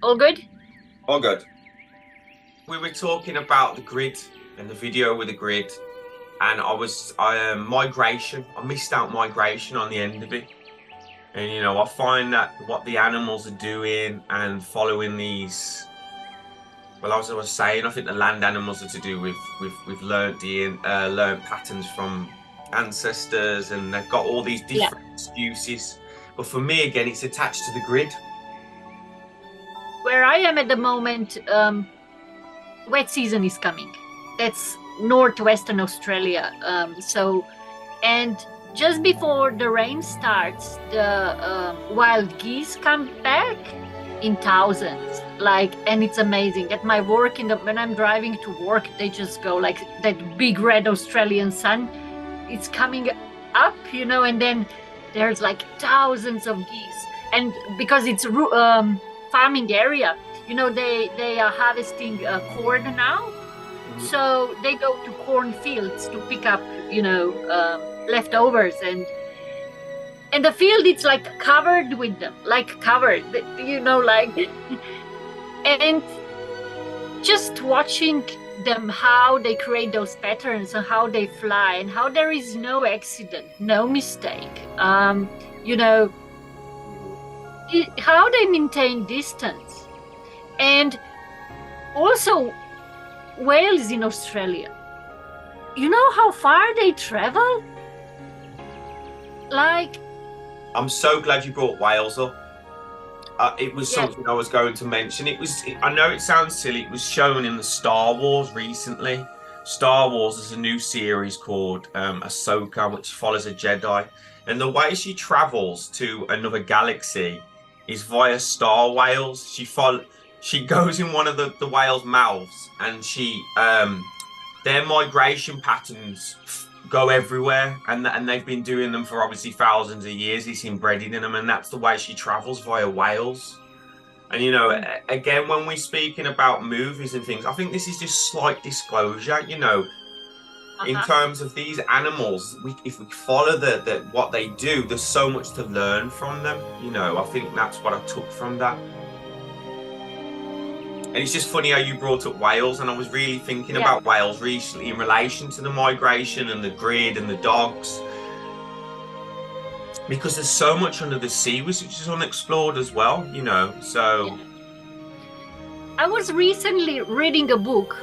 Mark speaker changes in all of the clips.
Speaker 1: All good?
Speaker 2: All good. We were talking about the grid and the video with the grid, and I migration. I missed out migration on the end of it, and I find that what the animals are doing and following these. Well, as I was saying, I think the land animals are to do with we've learned patterns from ancestors, and they've got all these
Speaker 1: Yeah.
Speaker 2: different excuses. But for me, again, it's attached to the grid.
Speaker 1: Where I am at the moment, wet season is coming. That's northwestern Australia. And just before the rain starts, the wild geese come back in thousands. And it's amazing. At my work, when I'm driving to work, they just go like that big red Australian sun. It's coming up, and then there's like thousands of geese. And because it's farming area, they are harvesting corn now, so they go to cornfields to pick up leftovers, and the field it's like covered with them, and just watching them, how they create those patterns and how they fly and how there is no accident, no mistake, how they maintain distance. And also whales in Australia, you know how far they travel? Like,
Speaker 2: I'm so glad you brought Wales up. It was
Speaker 1: yeah.
Speaker 2: something I was going to mention. I know it sounds silly. It was shown in the Star Wars recently. Star Wars is a new series called Ahsoka, which follows a Jedi. And the way she travels to another galaxy is via star whales. She goes in one of the whale's mouths, and their migration patterns go everywhere, and they've been doing them for obviously thousands of years. It's embedded in them, and that's the way she travels, via whales. And again, when we're speaking about movies and things, I think this is just slight disclosure. In terms of these animals, if we follow what they do, there's so much to learn from them. I think that's what I took from that. And it's just funny how you brought up whales, and I was really thinking about whales recently in relation to the migration and the grid and the dogs, because there's so much under the sea which is unexplored as well, so.
Speaker 1: Yeah. I was recently reading a book,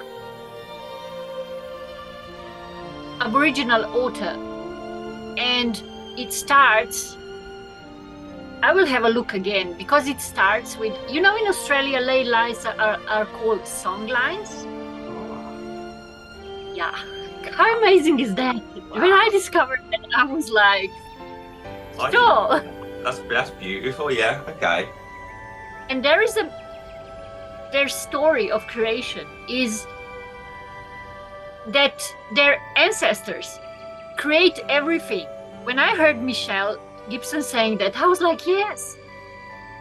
Speaker 1: Aboriginal author, and it starts, I will have a look again, because it starts with, in Australia, ley lines are called song lines. Yeah. How amazing is that? Wow. When I discovered that, I was like, sure.
Speaker 2: That's beautiful, yeah, okay.
Speaker 1: And their story of creation is that their ancestors create everything. When I heard Michelle Gibson saying that, I was like, yes,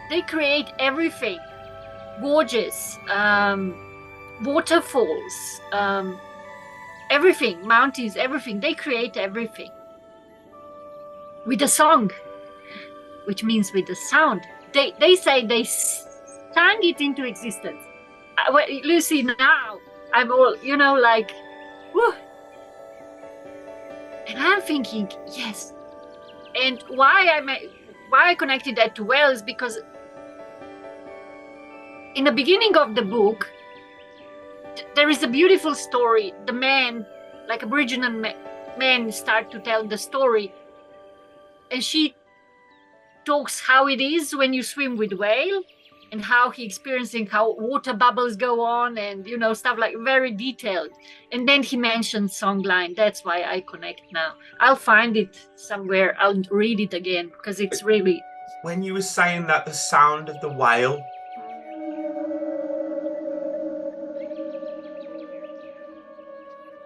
Speaker 1: they create everything. Gorges, waterfalls, everything, mountains, everything. They create everything with a song, which means with the sound. They say they sang it into existence. Lucy, now I'm all, like, whew. And I'm thinking, yes. And why I connected that to whales, because in the beginning of the book, there is a beautiful story. The man, like Aboriginal man, start to tell the story, and she talks how it is when you swim with whale, and how he experiencing how water bubbles go on, and stuff like very detailed. And then he mentioned songline. That's why I connect now. I'll find it somewhere. I'll read it again, because it's really.
Speaker 2: When you were saying that, the sound of the whale,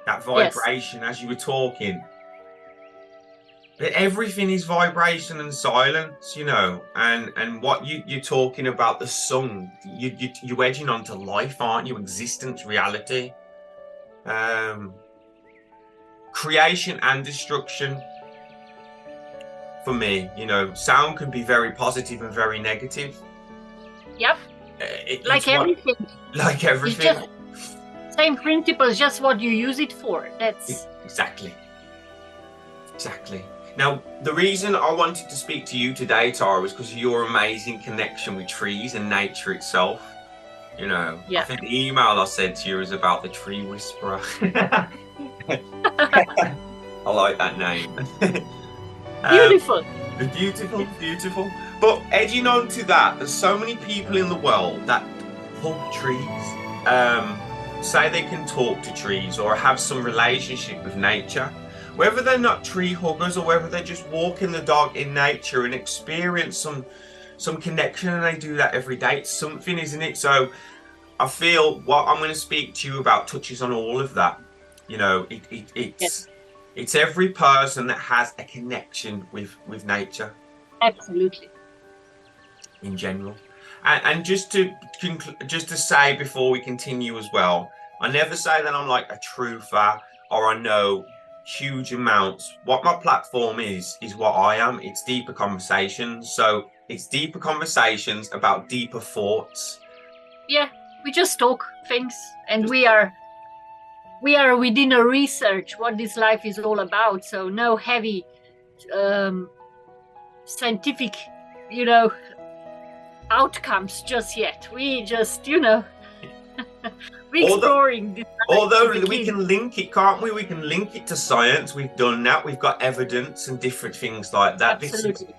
Speaker 2: that vibration, yes. As you were talking, everything is vibration and silence, and what you're talking about, the song, you're edging onto life, aren't you? Existence, reality, creation and destruction. For me, sound can be very positive and very negative.
Speaker 1: Yep. Like
Speaker 2: it's what,
Speaker 1: everything,
Speaker 2: like
Speaker 1: it's
Speaker 2: everything.
Speaker 1: just same principles, just what you use it for. That's
Speaker 2: Exactly. Exactly. Now, the reason I wanted to speak to you today, Tara, was because of your amazing connection with trees and nature itself. You know, I
Speaker 1: yeah.
Speaker 2: think the email I sent to you is about the tree whisperer. I like that name. um,
Speaker 1: Beautiful.
Speaker 2: Beautiful, beautiful. But edging on to that, there's so many people in the world that hug trees, say they can talk to trees or have some relationship with nature. Whether they're not tree huggers or whether they just walk in the dog in nature and experience some connection, and they do that every day. It's something, isn't it? So I feel what I'm going to speak to you about touches on all of that. You know,
Speaker 1: Yes,
Speaker 2: it's every person that has a connection with nature
Speaker 1: absolutely.
Speaker 2: in general. And just to say before we continue as well, I never say that I'm like a truther or I know huge amounts. What my platform is what I am. It's deeper conversations. So it's deeper conversations about deeper thoughts.
Speaker 1: Yeah, we just talk things, and we are within a research what this life is all about. So no heavy um, scientific, you know, outcomes just yet. We just, we're
Speaker 2: Although
Speaker 1: exploring this life to
Speaker 2: although we
Speaker 1: begin.
Speaker 2: can link it, can't we? We can link it to science. We've done that. We've got evidence and different things like that. This is
Speaker 1: Absolutely,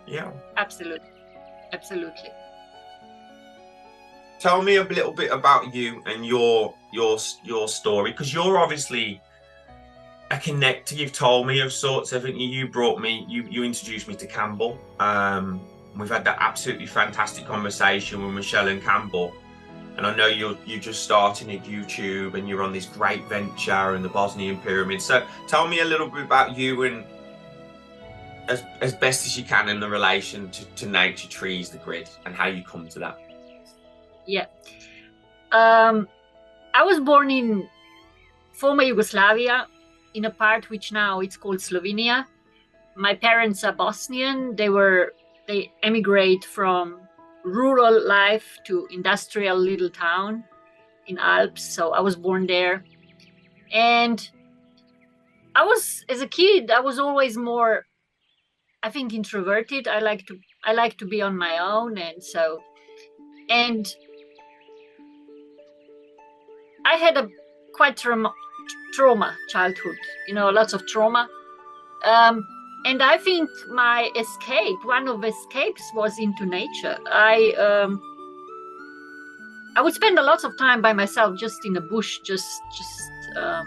Speaker 2: yeah.
Speaker 1: absolutely, absolutely.
Speaker 2: Tell me a little bit about you and your story, because you're obviously a connector. You've told me of sorts, haven't you? You introduced me to Campbell. We've had that absolutely fantastic conversation with Michelle and Campbell. And I know you're just starting at YouTube and you're on this great venture in the Bosnian pyramid. So tell me a little bit about you and as best as you can in the relation to nature, trees, the grid, and how you come to that.
Speaker 1: Yeah. Um, I was born in former Yugoslavia, in a part which now it's called Slovenia. My parents are Bosnian. They emigrate from rural life to industrial little town in Alps. So I was born there. And as a kid, I was always more, I think, introverted. I like to be on my own. And I had a quite trauma childhood, lots of trauma. Um, and I think one of escapes was into nature. I would spend a lot of time by myself, just in the bush, um,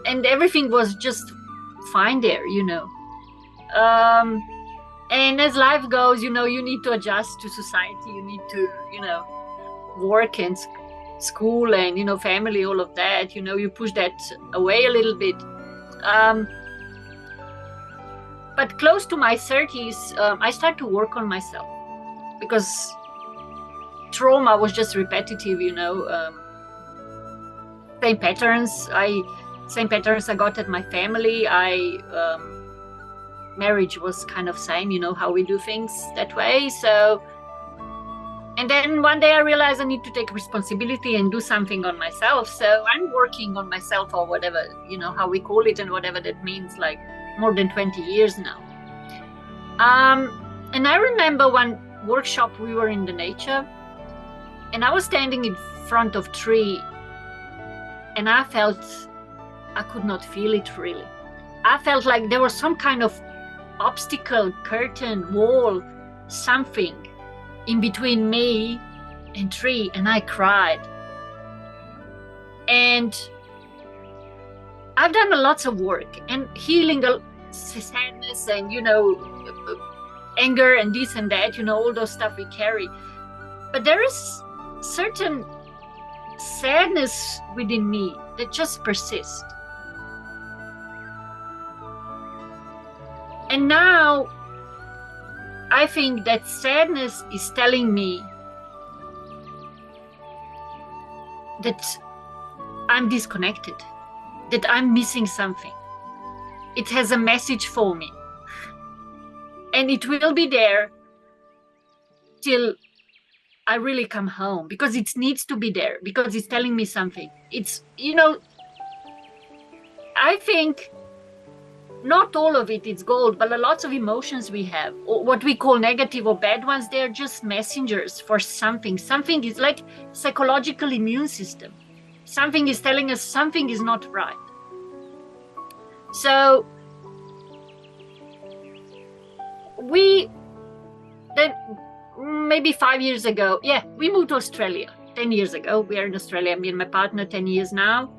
Speaker 1: and everything was just fine there. Um, and as life goes, you need to adjust to society. You need to, work and school and family, all of that. You push that away a little bit. But close to my 30s, I start to work on myself because trauma was just repetitive. Same patterns I got at my family. Marriage was kind of same, how we do things that way. So, and then one day I realized I need to take responsibility and do something on myself. So I'm working on myself, or whatever, how we call it, and whatever that means, like more than 20 years now. And I remember one workshop, we were in the nature, and I was standing in front of tree, and I felt I could not feel it really. I felt like there was some kind of obstacle, curtain, wall, something in between me and tree, and I cried. And I've done lots of work and healing sadness and anger and this and that, all those stuff we carry. But there is certain sadness within me that just persists. And now I think that sadness is telling me that I'm disconnected, that I'm missing something. It has a message for me. And it will be there till I really come home, because it needs to be there, because it's telling me something. It's, I think not all of it is gold, but lots of emotions we have, or what we call negative or bad ones, they're just messengers for something. Something is like psychological immune system. Something is telling us something is not right. So then maybe 5 years ago, we moved to Australia 10 years ago. We are in Australia, me and my partner, 10 years now.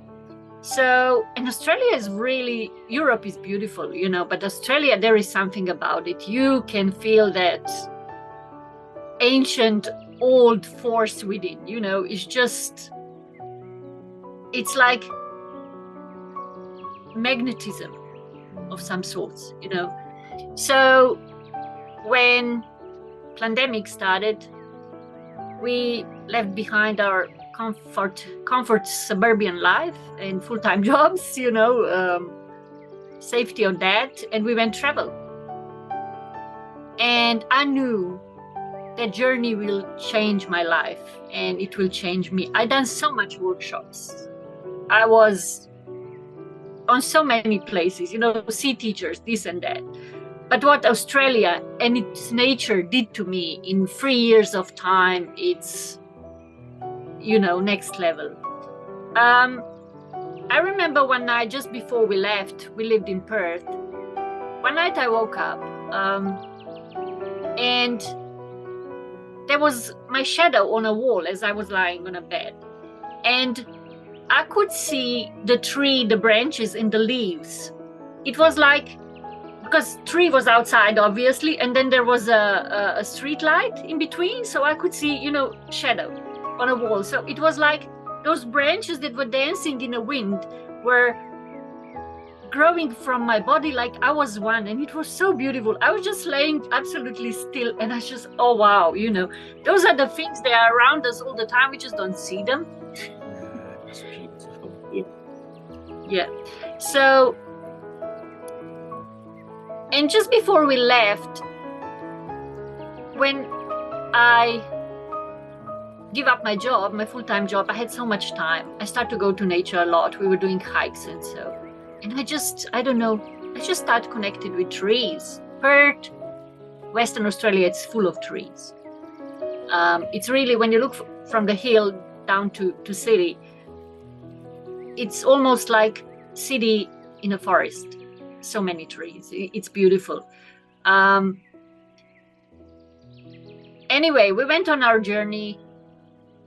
Speaker 1: So, and Australia is really, Europe is beautiful, but Australia, there is something about it. You can feel that ancient, old force within, it's like magnetism of some sorts, So when pandemic started, we left behind our comfort suburban life and full-time jobs, safety on that, and we went travel. And I knew that journey will change my life and it will change me. I done so much workshops. I was on so many places, see teachers, this and that. But what Australia and its nature did to me in 3 years of time, it's, next level. I remember one night just before we left, we lived in Perth. One night I woke up and there was my shadow on a wall as I was lying on a bed. And I could see the tree, the branches and the leaves. It was like, because tree was outside, obviously, and then there was a street light in between, so I could see, shadow on a wall. So it was like those branches that were dancing in the wind were growing from my body like I was one, and it was so beautiful. I was just laying absolutely still, and I just, oh wow, those are the things that are around us all the time. We just don't see them.
Speaker 2: That's beautiful.
Speaker 1: Yeah. So, and just before we left, when I give up my job, my full-time job, I had so much time. I started to go to nature a lot. We were doing hikes and so. And I just started connected with trees. Perth, Western Australia, it's full of trees. It's really, when you look from the hill down to city, it's almost like city in a forest. So many trees. It's beautiful. Anyway, we went on our journey,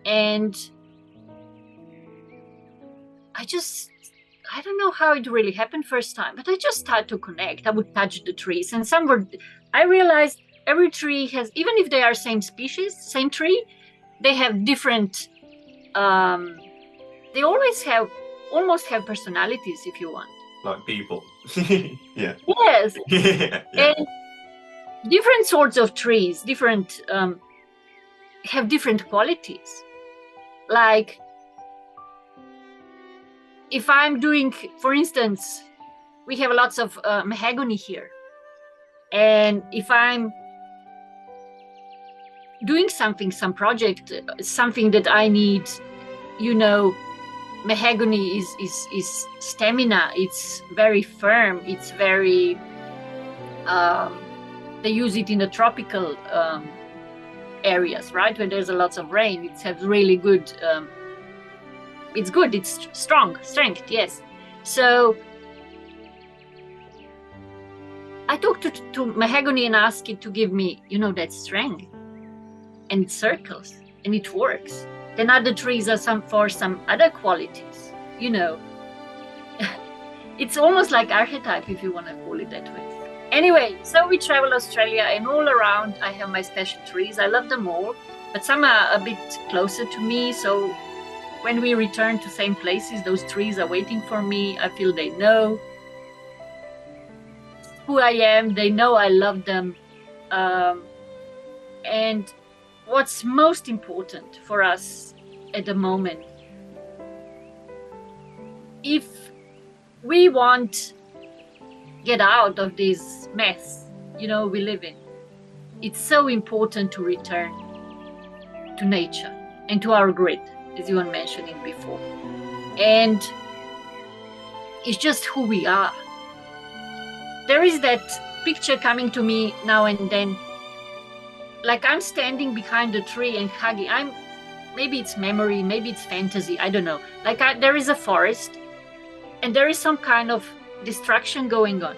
Speaker 1: and I don't know how it really happened first time, but I just started to connect. I would touch the trees, and I realized every tree has, even if they are same species, same tree, they have different, they almost have personalities, if you want.
Speaker 2: Like people. Yeah.
Speaker 1: Yes.
Speaker 2: Yeah.
Speaker 1: And different sorts of trees, have different qualities. Like, if I'm doing, for instance, we have lots of mahogany here. And if I'm doing some project, something that I need, mahogany is stamina. It's very firm. It's very, they use it in the tropical areas, right? When there's a lot of rain, it has really good, it's good, it's strength, yes. So I talked to mahogany and asked it to give me, that strength, and it circles and it works. Then other trees are for some other qualities, It's almost like archetype, if you want to call it that way. Anyway, so we travel Australia, and all around I have my special trees. I love them all, but some are a bit closer to me. So when we return to same places, those trees are waiting for me. I feel they know who I am. They know I love them. And what's most important for us at the moment, if we want get out of this mess, we live in, it's so important to return to nature and to our grid, as you were mentioning before. And it's just who we are. There is that picture coming to me now and then, like I'm standing behind a tree and hugging. Maybe it's memory, maybe it's fantasy, I don't know. Like there is a forest and there is some kind of destruction going on.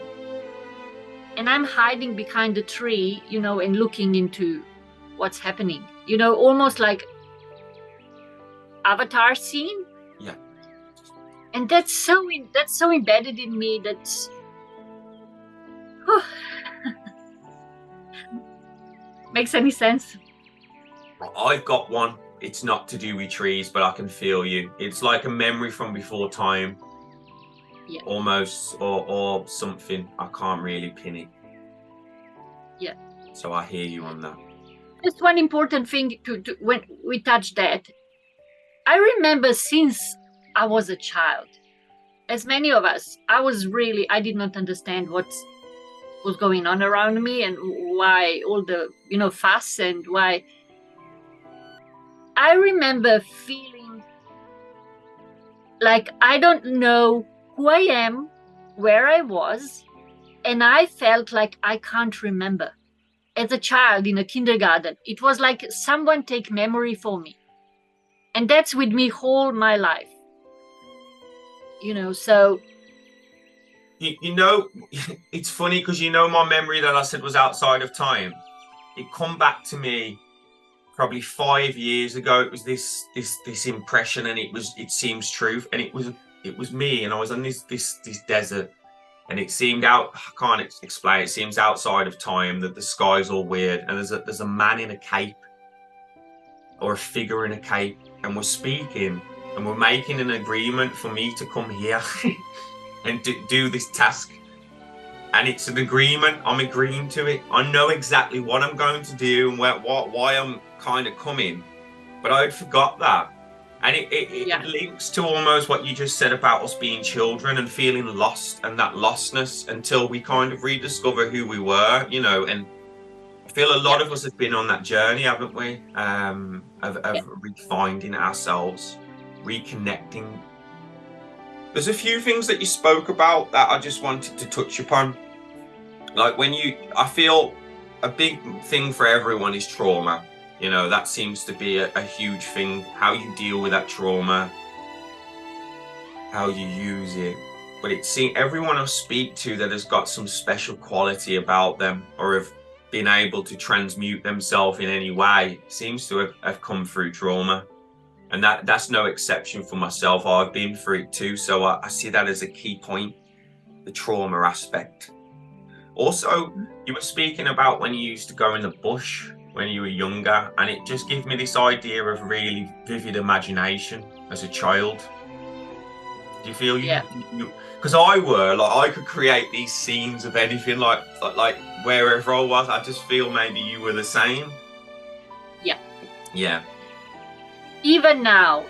Speaker 1: And I'm hiding behind the tree, and looking into what's happening, almost like Avatar scene.
Speaker 2: Yeah.
Speaker 1: And that's so embedded in me that makes any sense.
Speaker 2: I've got one. It's not to do with trees, but I can feel you. It's like a memory from before time.
Speaker 1: Yeah.
Speaker 2: Almost, or something. I can't really pin it.
Speaker 1: Yeah.
Speaker 2: So I hear you on that.
Speaker 1: Just one important thing to when we touch that. I remember since I was a child, as many of us, I did not understand what was going on around me and why all the, fuss and why. I remember feeling like I don't know who I am, where I was, and I felt like I can't remember. As a child in a kindergarten, it was like someone take memory for me. And that's with me whole my life. So.
Speaker 2: It's funny because my memory that I said was outside of time. It come back to me probably 5 years ago. It was this impression, and it seems true, and it was me, and I was on this desert, and it seemed I can't explain. It seems outside of time, that the sky's all weird, and there's a man in a cape, or a figure in a cape, and we're speaking, and we're making an agreement for me to come here and do this task. And it's an agreement. I'm agreeing to it. I know exactly what I'm going to do and why I'm kind of coming. But I had forgot that. And it links to almost what you just said about us being children and feeling lost, and that lostness until we kind of rediscover who we were, and I feel a lot of us have been on that journey, haven't we? Of refinding ourselves, reconnecting. There's a few things that you spoke about that I just wanted to touch upon. Like I feel a big thing for everyone is trauma. That seems to be a huge thing. How you deal with that trauma, how you use it. But it's seeing everyone I speak to that has got some special quality about them, or have been able to transmute themselves in any way, seems to have come through trauma. And that's no exception for myself. I've been through it too. So I see that as a key point, the trauma aspect. Also, you were speaking about when you used to go in the bush when you were younger, and it just gave me this idea of really vivid imagination as a child. Do you feel because I could create these scenes of anything, like wherever I was. I just feel maybe you were the same. Yeah.
Speaker 1: Even now,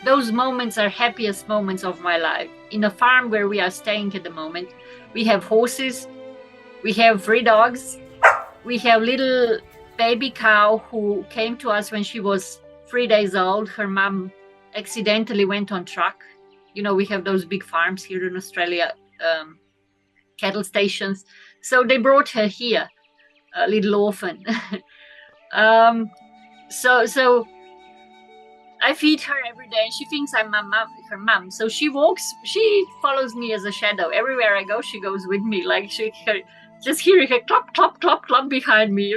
Speaker 1: those moments are happiest moments of my life. In a farm where we are staying at the moment, we have horses, we have 3 dogs, we have little baby cow who came to us when she was 3 days old. Her mom accidentally went on truck. We have those big farms here in Australia, cattle stations. So they brought her here, a little orphan. So I feed her every day, and she thinks I'm her mom. So she follows me as a shadow. Everywhere I go, she goes with me. Like just hearing her clop, clop, clop, clop behind me,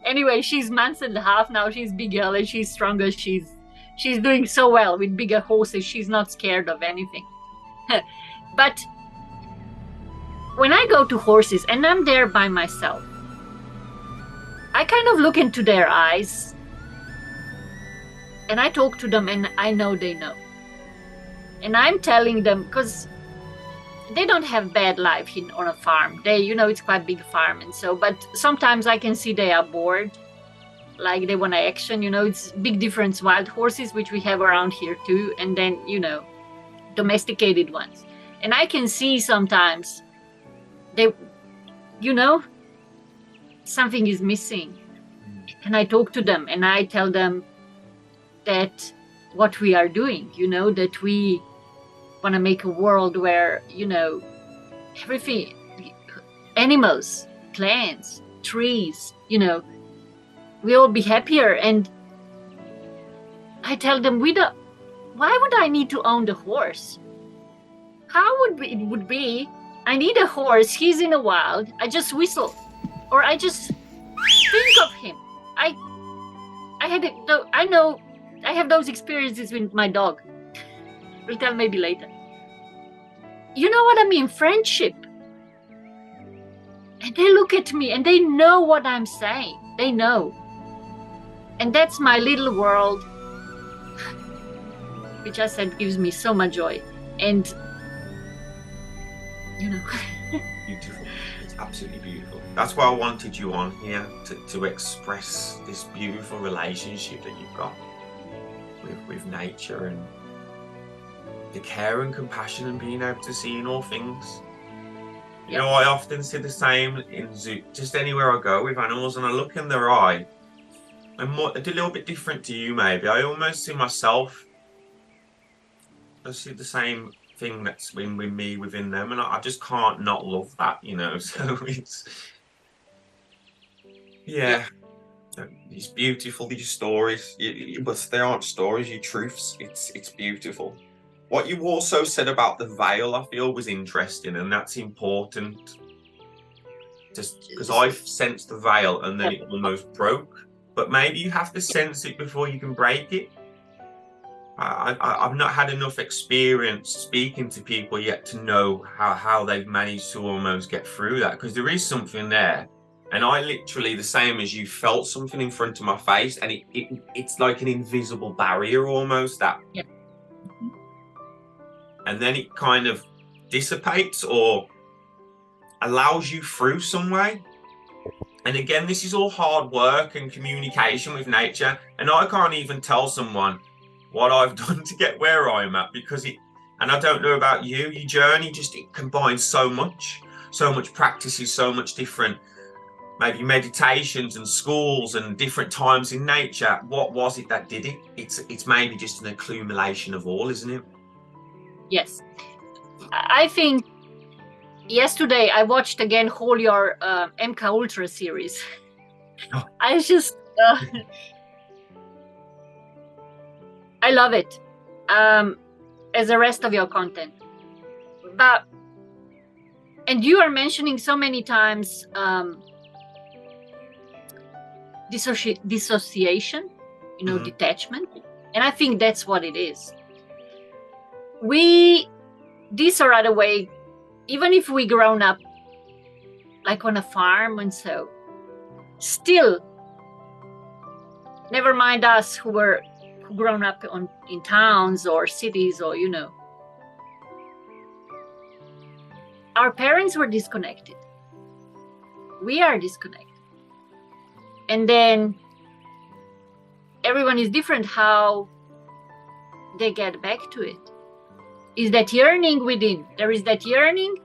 Speaker 1: Anyway, she's months and a half now. She's big girl and she's stronger. She's doing so well with bigger horses. She's not scared of anything. But when I go to horses and I'm there by myself, I kind of look into their eyes and I talk to them, and I know they know. And I'm telling them, because they don't have bad life on a farm. They, it's quite a big farm, and so, but sometimes I can see they are bored, like they want action. It's big difference, wild horses, which we have around here too, and then, domesticated ones. And I can see sometimes they, something is missing. and I talk to them and I tell them that what we are doing, that we want to make a world where, everything, animals, plants, trees, we all be happier. And I tell them, why would I need to own the horse? How it would be, I need a horse, he's in the wild, I just whistle, or I just think of him. I know I have those experiences with my dog. We'll tell maybe later. You know what I mean? Friendship. And they look at me and they know what I'm saying. They know. And that's my little world, which I said gives me so much joy. And,
Speaker 2: Beautiful. It's absolutely beautiful. That's why I wanted you on here, to express this beautiful relationship that you've got with nature, and the care and compassion and being able to see in all things. You know, I often see the same in zoo, just anywhere I go with animals, and I look in their eye, and a little bit different to you maybe. I almost see myself. I see the same thing that's been with me within them, and I just can't not love that, So it's it's beautiful, these stories, but they aren't stories, your truths. It's beautiful. What you also said about the veil, I feel, was interesting, and that's important. Just because I've sensed the veil and then it almost broke, but maybe you have to sense it before you can break it. I've not had enough experience speaking to people yet to know how they've managed to almost get through that, because there is something there. And I literally, the same as you, felt something in front of my face, and it's like an invisible barrier almost, that.
Speaker 1: Yeah.
Speaker 2: And then it kind of dissipates or allows you through some way. And again, this is all hard work and communication with nature. And I can't even tell someone what I've done to get where I'm at, because and I don't know about you, your journey it combines so much practices, so much different, maybe meditations and schools and different times in nature. What was it that did it? It's maybe just an accumulation of all, isn't it?
Speaker 1: Yes. I think yesterday I watched again whole your MK Ultra series. Oh. I just I love it, as the rest of your content. And you are mentioning so many times dissociation, detachment. And I think that's what it is. This or other way, even if we grown up like on a farm and so, still, never mind us who grown up in towns or cities, or our parents were disconnected. We are disconnected. And then everyone is different how they get back to it. Is that yearning within? There is that yearning.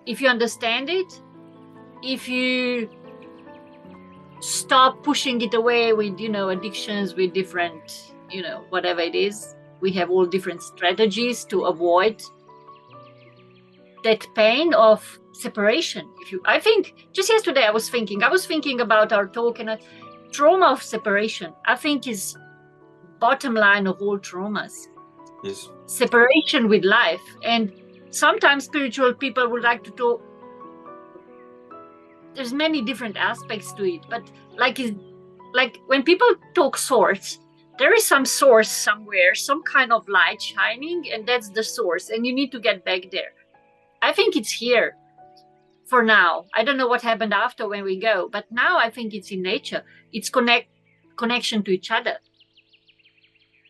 Speaker 1: If you understand it, if you stop pushing it away with, addictions, with different, whatever it is, we have all different strategies to avoid that pain of separation. I think just yesterday I was thinking about our talk, and a trauma of separation, I think, is bottom line of all traumas.
Speaker 2: Yes.
Speaker 1: Separation with life. And sometimes spiritual people would like to talk, there's many different aspects to it, but like when people talk source, there is some source somewhere, some kind of light shining, and that's the source, and you need to get back there. I think it's here for now. I don't know what happened after when we go, but now I think it's in nature. It's connection to each other.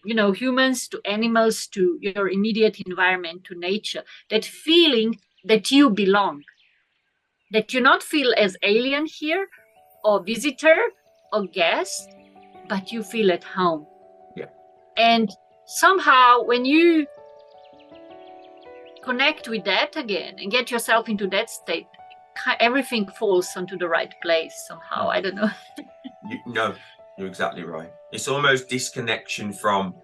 Speaker 1: Humans to animals, to your immediate environment, to nature. That feeling that you belong, that you not feel as alien here, or visitor, or guest, but you feel at home.
Speaker 2: Yeah.
Speaker 1: And somehow when you connect with that again and get yourself into that state, everything falls onto the right place somehow. I don't know.
Speaker 2: No, you're exactly right. It's almost disconnection from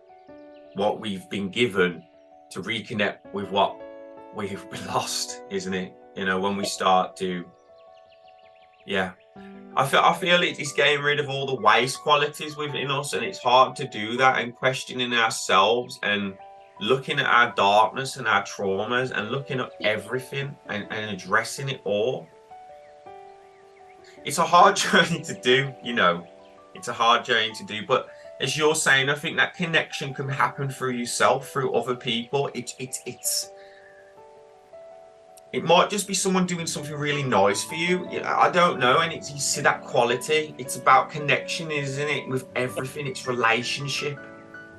Speaker 2: what we've been given to reconnect with what we've lost, isn't it? When we start to, yeah. I feel it's getting rid of all the waste qualities within us, and it's hard to do that, and questioning ourselves and looking at our darkness and our traumas and looking at everything and addressing it all. It's a hard journey to do, It's a hard journey to do, but as you're saying, I think that connection can happen through yourself, through other people. It might just be someone doing something really nice for you. I don't know. And you see that quality. It's about connection, isn't it? With everything. It's relationship.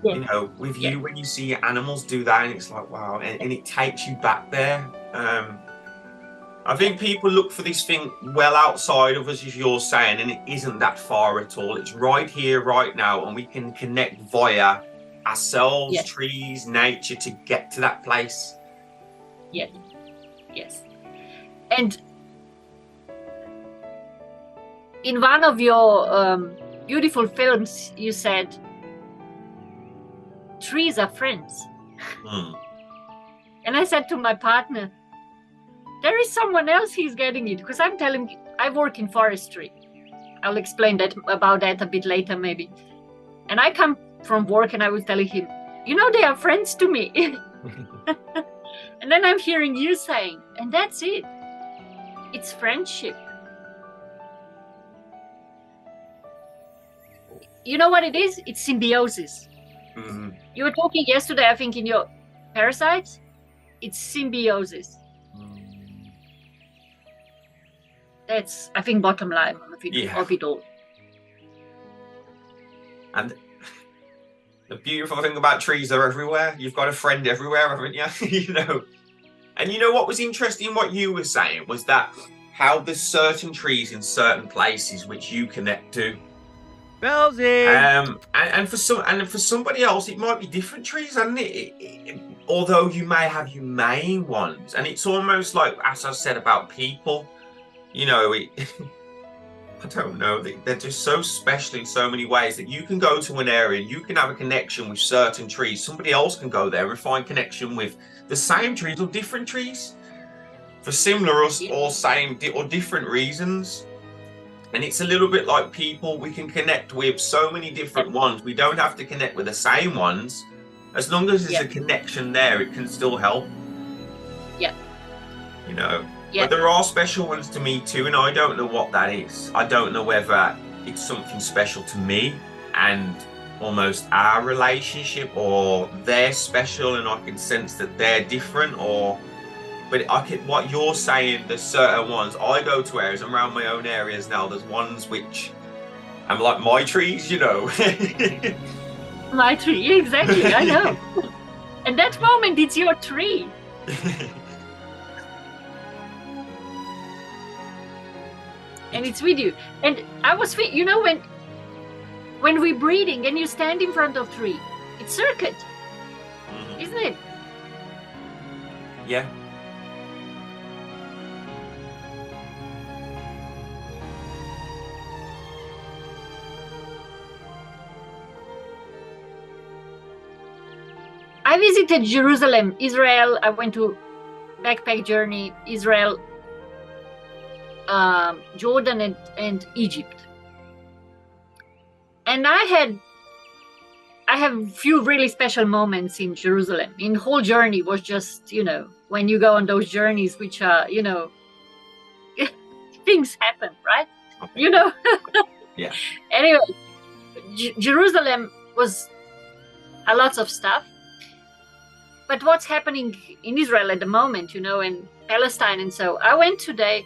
Speaker 1: Yeah.
Speaker 2: With you, when you see your animals do that, and it's like, wow. And it takes you back there. I think people look for this thing well outside of us, as you're saying, and it isn't that far at all. It's right here, right now. And we can connect via ourselves, trees, nature to get to that place.
Speaker 1: Yeah. Yes. And in one of your beautiful films, you said, trees are friends. And I said to my partner, there is someone else he's getting it, because I'm telling him, I work in forestry. I'll explain about that a bit later, maybe. And I come from work and I was telling him, they are friends to me. And then I'm hearing you saying, and that's it. It's friendship. You know what it is? It's symbiosis.
Speaker 2: Mm-hmm.
Speaker 1: You were talking yesterday, I think, in your parasites. It's symbiosis. That's, I think, bottom line of it all.
Speaker 2: And the beautiful thing about trees, they're everywhere. You've got a friend everywhere, haven't you? And what was interesting, what you were saying, was that how there's certain trees in certain places which you connect to.
Speaker 3: Bellsy!
Speaker 2: And for somebody else, it might be different trees, and although you may have your main ones, and it's almost like, as I said about people, I don't know, they're just so special in so many ways that you can go to an area and you can have a connection with certain trees. Somebody else can go there and find connection with the same trees or different trees for similar or same or different reasons. And it's a little bit like people. We can connect with so many different ones. We don't have to connect with the same ones. As long as there's a connection there, it can still help.
Speaker 1: Yeah.
Speaker 2: But there are special ones to me too, and I don't know what that is. I don't know whether it's something special to me and almost our relationship, or they're special and I can sense that they're different, but what you're saying, there's certain ones. I go to areas, I'm around my own areas now, there's ones which I'm like my trees,
Speaker 1: My tree, exactly, I know. And that moment, it's your tree. And it's with you. And I was, when we're breathing and you stand in front of tree, it's circuit, isn't it?
Speaker 2: Yeah.
Speaker 1: I visited Jerusalem, Israel. I went to backpack journey, Israel, Jordan and Egypt. And I have a few really special moments in Jerusalem. In the whole journey was just, when you go on those journeys, which are, things happen, right?
Speaker 2: Yeah.
Speaker 1: Anyway, Jerusalem was a lot of stuff. But what's happening in Israel at the moment, and Palestine, and so I went today.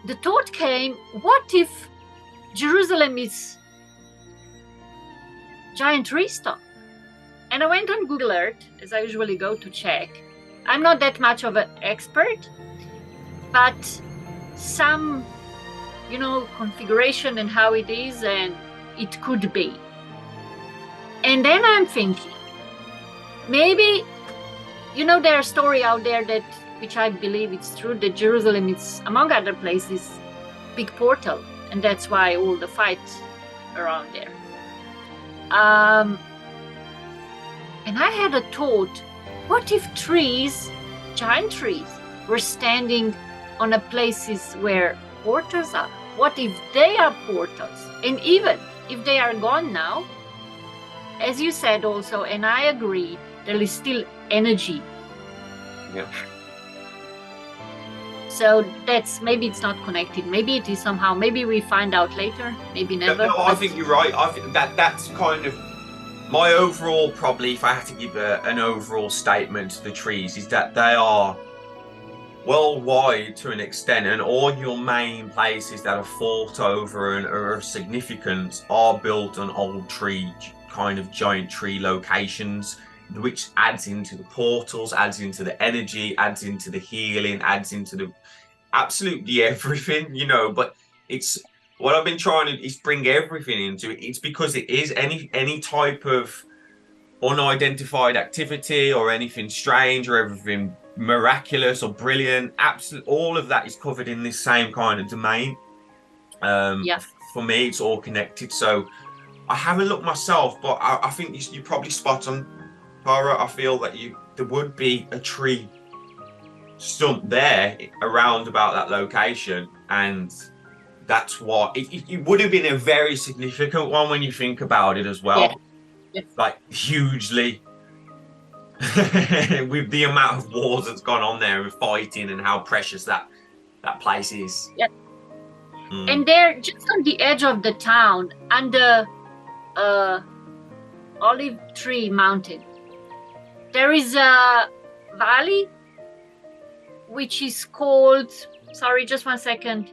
Speaker 1: The thought came, what if Jerusalem is giant restore? And I went on Google Earth, as I usually go to check. I'm not that much of an expert, but some, configuration and how it is, and it could be. And then I'm thinking, maybe, there's a story out there that which I believe it's true, that Jerusalem is, among other places, big portal, and that's why all the fights around there. And I had a thought, what if trees, giant trees, were standing on a places where portals are? What if they are portals? And even if they are gone now, as you said also, and I agree, there is still energy.
Speaker 2: Yeah.
Speaker 1: So that's, maybe it's not connected. Maybe it is somehow. Maybe we find out later. Maybe never.
Speaker 2: No, I think you're right. I think that's kind of my overall, probably, if I had to give an overall statement to the trees, is that they are worldwide to an extent, and all your main places that are fought over and are significant are built on old tree, kind of giant tree locations, which adds into the portals, adds into the energy, adds into the healing, adds into the absolutely everything, but it's what I've been trying to is bring everything into it. It's because it is any type of unidentified activity or anything strange or everything miraculous or brilliant. Absolutely, all of that is covered in this same kind of domain. For me, it's all connected. So I haven't looked myself, but I think you're probably spot on, Tara. I feel that there would be a tree stump there around about that location, and that's what it would have been a very significant one when you think about it as well.
Speaker 1: Yeah.
Speaker 2: Like hugely with the amount of wars that's gone on there and fighting and how precious that place is.
Speaker 1: Yeah. And they're just on the edge of the town, under Olive Tree Mountain. There is a valley which is called, sorry, just one second,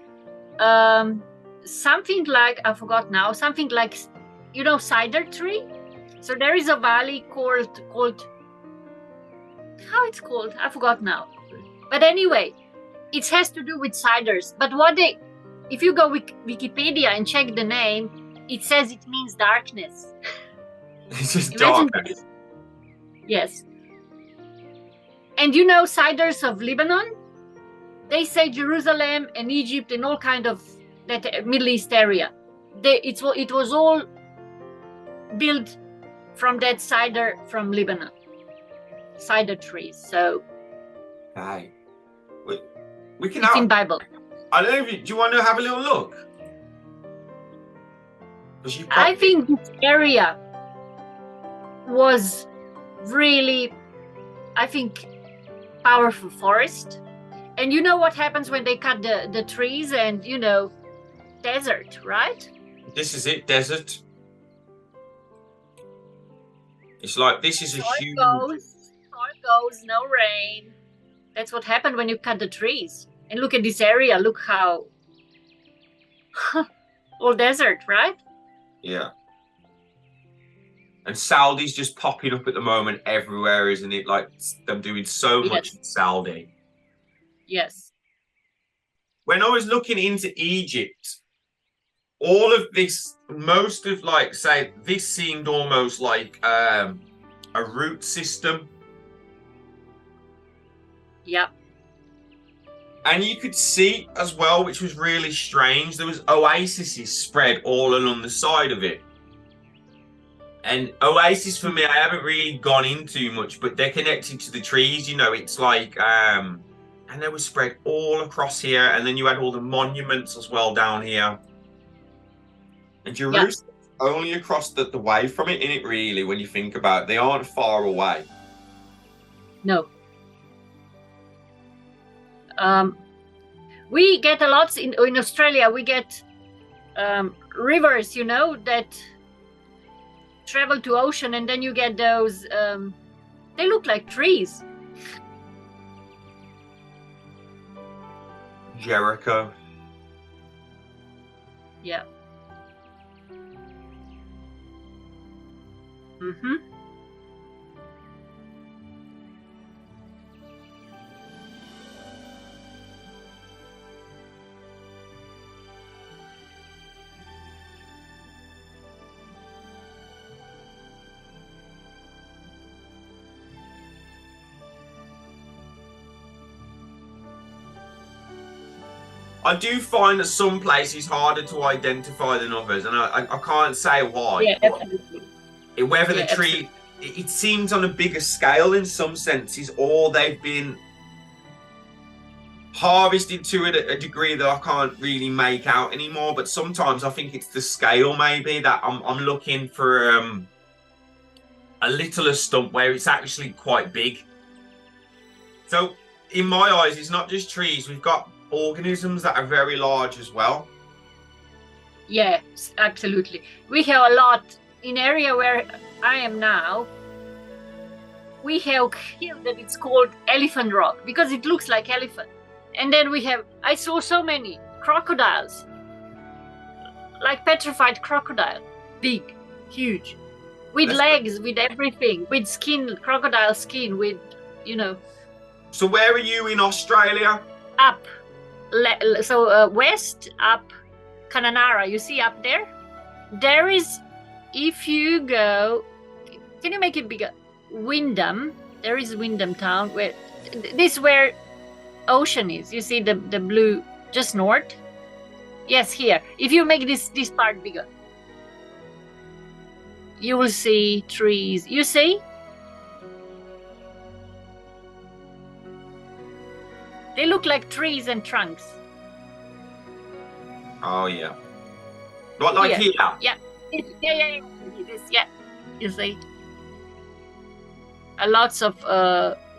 Speaker 1: something like, I forgot now, something like, cider tree. So there is a valley called how it's called, I forgot now. But anyway, it has to do with ciders. But if you go Wikipedia and check the name, it says it means darkness.
Speaker 2: It's just
Speaker 1: Imagine
Speaker 2: darkness.
Speaker 1: Yes. And ciders of Lebanon, they say Jerusalem and Egypt and all kind of that Middle East area. It was all built from that cider from Lebanon, cider trees. So
Speaker 2: Hey, we can.
Speaker 1: It's in Bible.
Speaker 2: I don't know if do you want to have a little look?
Speaker 1: I think this area was really, powerful forest. And you know what happens when they cut the trees and, desert, right?
Speaker 2: This is it, desert. It's like, this is a huge...
Speaker 1: Storm goes, no rain. That's what happened when you cut the trees. And look at this area, look how... all desert, right?
Speaker 2: Yeah. And Saudi's just popping up at the moment everywhere, isn't it? Like, them doing so much in Saudi.
Speaker 1: Yes.
Speaker 2: When I was looking into Egypt, all of this, most of, like, say, this seemed almost like a root system.
Speaker 1: Yep.
Speaker 2: And you could see as well, which was really strange, there was oases spread all along the side of it. And oasis, for me, I haven't really gone into much, but they're connected to the trees, it's like, and they were spread all across here. And then you had all the monuments as well down here. And Jerusalem's only across the way from it, innit, really, when you think about it. They aren't far away.
Speaker 1: No. We get a lot in Australia. We get rivers, that travel to ocean, and then you get those. They look like trees.
Speaker 2: Jericho.
Speaker 1: Yeah. Mm-hmm.
Speaker 2: I do find that some places harder to identify than others, and I can't say why.
Speaker 1: Yeah, absolutely.
Speaker 2: Whether the
Speaker 1: Yeah,
Speaker 2: tree, it seems on a bigger scale in some senses, or they've been harvested to a degree that I can't really make out anymore. But sometimes I think it's the scale, maybe, that I'm looking for a littler stump where it's actually quite big. So in my eyes, it's not just trees. We've got organisms that are very large as well.
Speaker 1: Yeah, absolutely. We have a lot in area where I am now. We have hill that it's called Elephant Rock because it looks like elephant. And then I saw so many crocodiles, like petrified crocodile, big, huge, with legs, with everything, with skin, crocodile skin, with,
Speaker 2: So where are you in Australia?
Speaker 1: Up. West, up Kananara, you see up there? There is, if you go, can you make it bigger? Wyndham, there is Wyndham town, where ocean is. You see the blue just north? Yes, here. If you make this part bigger, you will see trees. You see? They look like trees and trunks.
Speaker 2: Oh, yeah. What, like here?
Speaker 1: Yeah. Yeah. You see? Lots of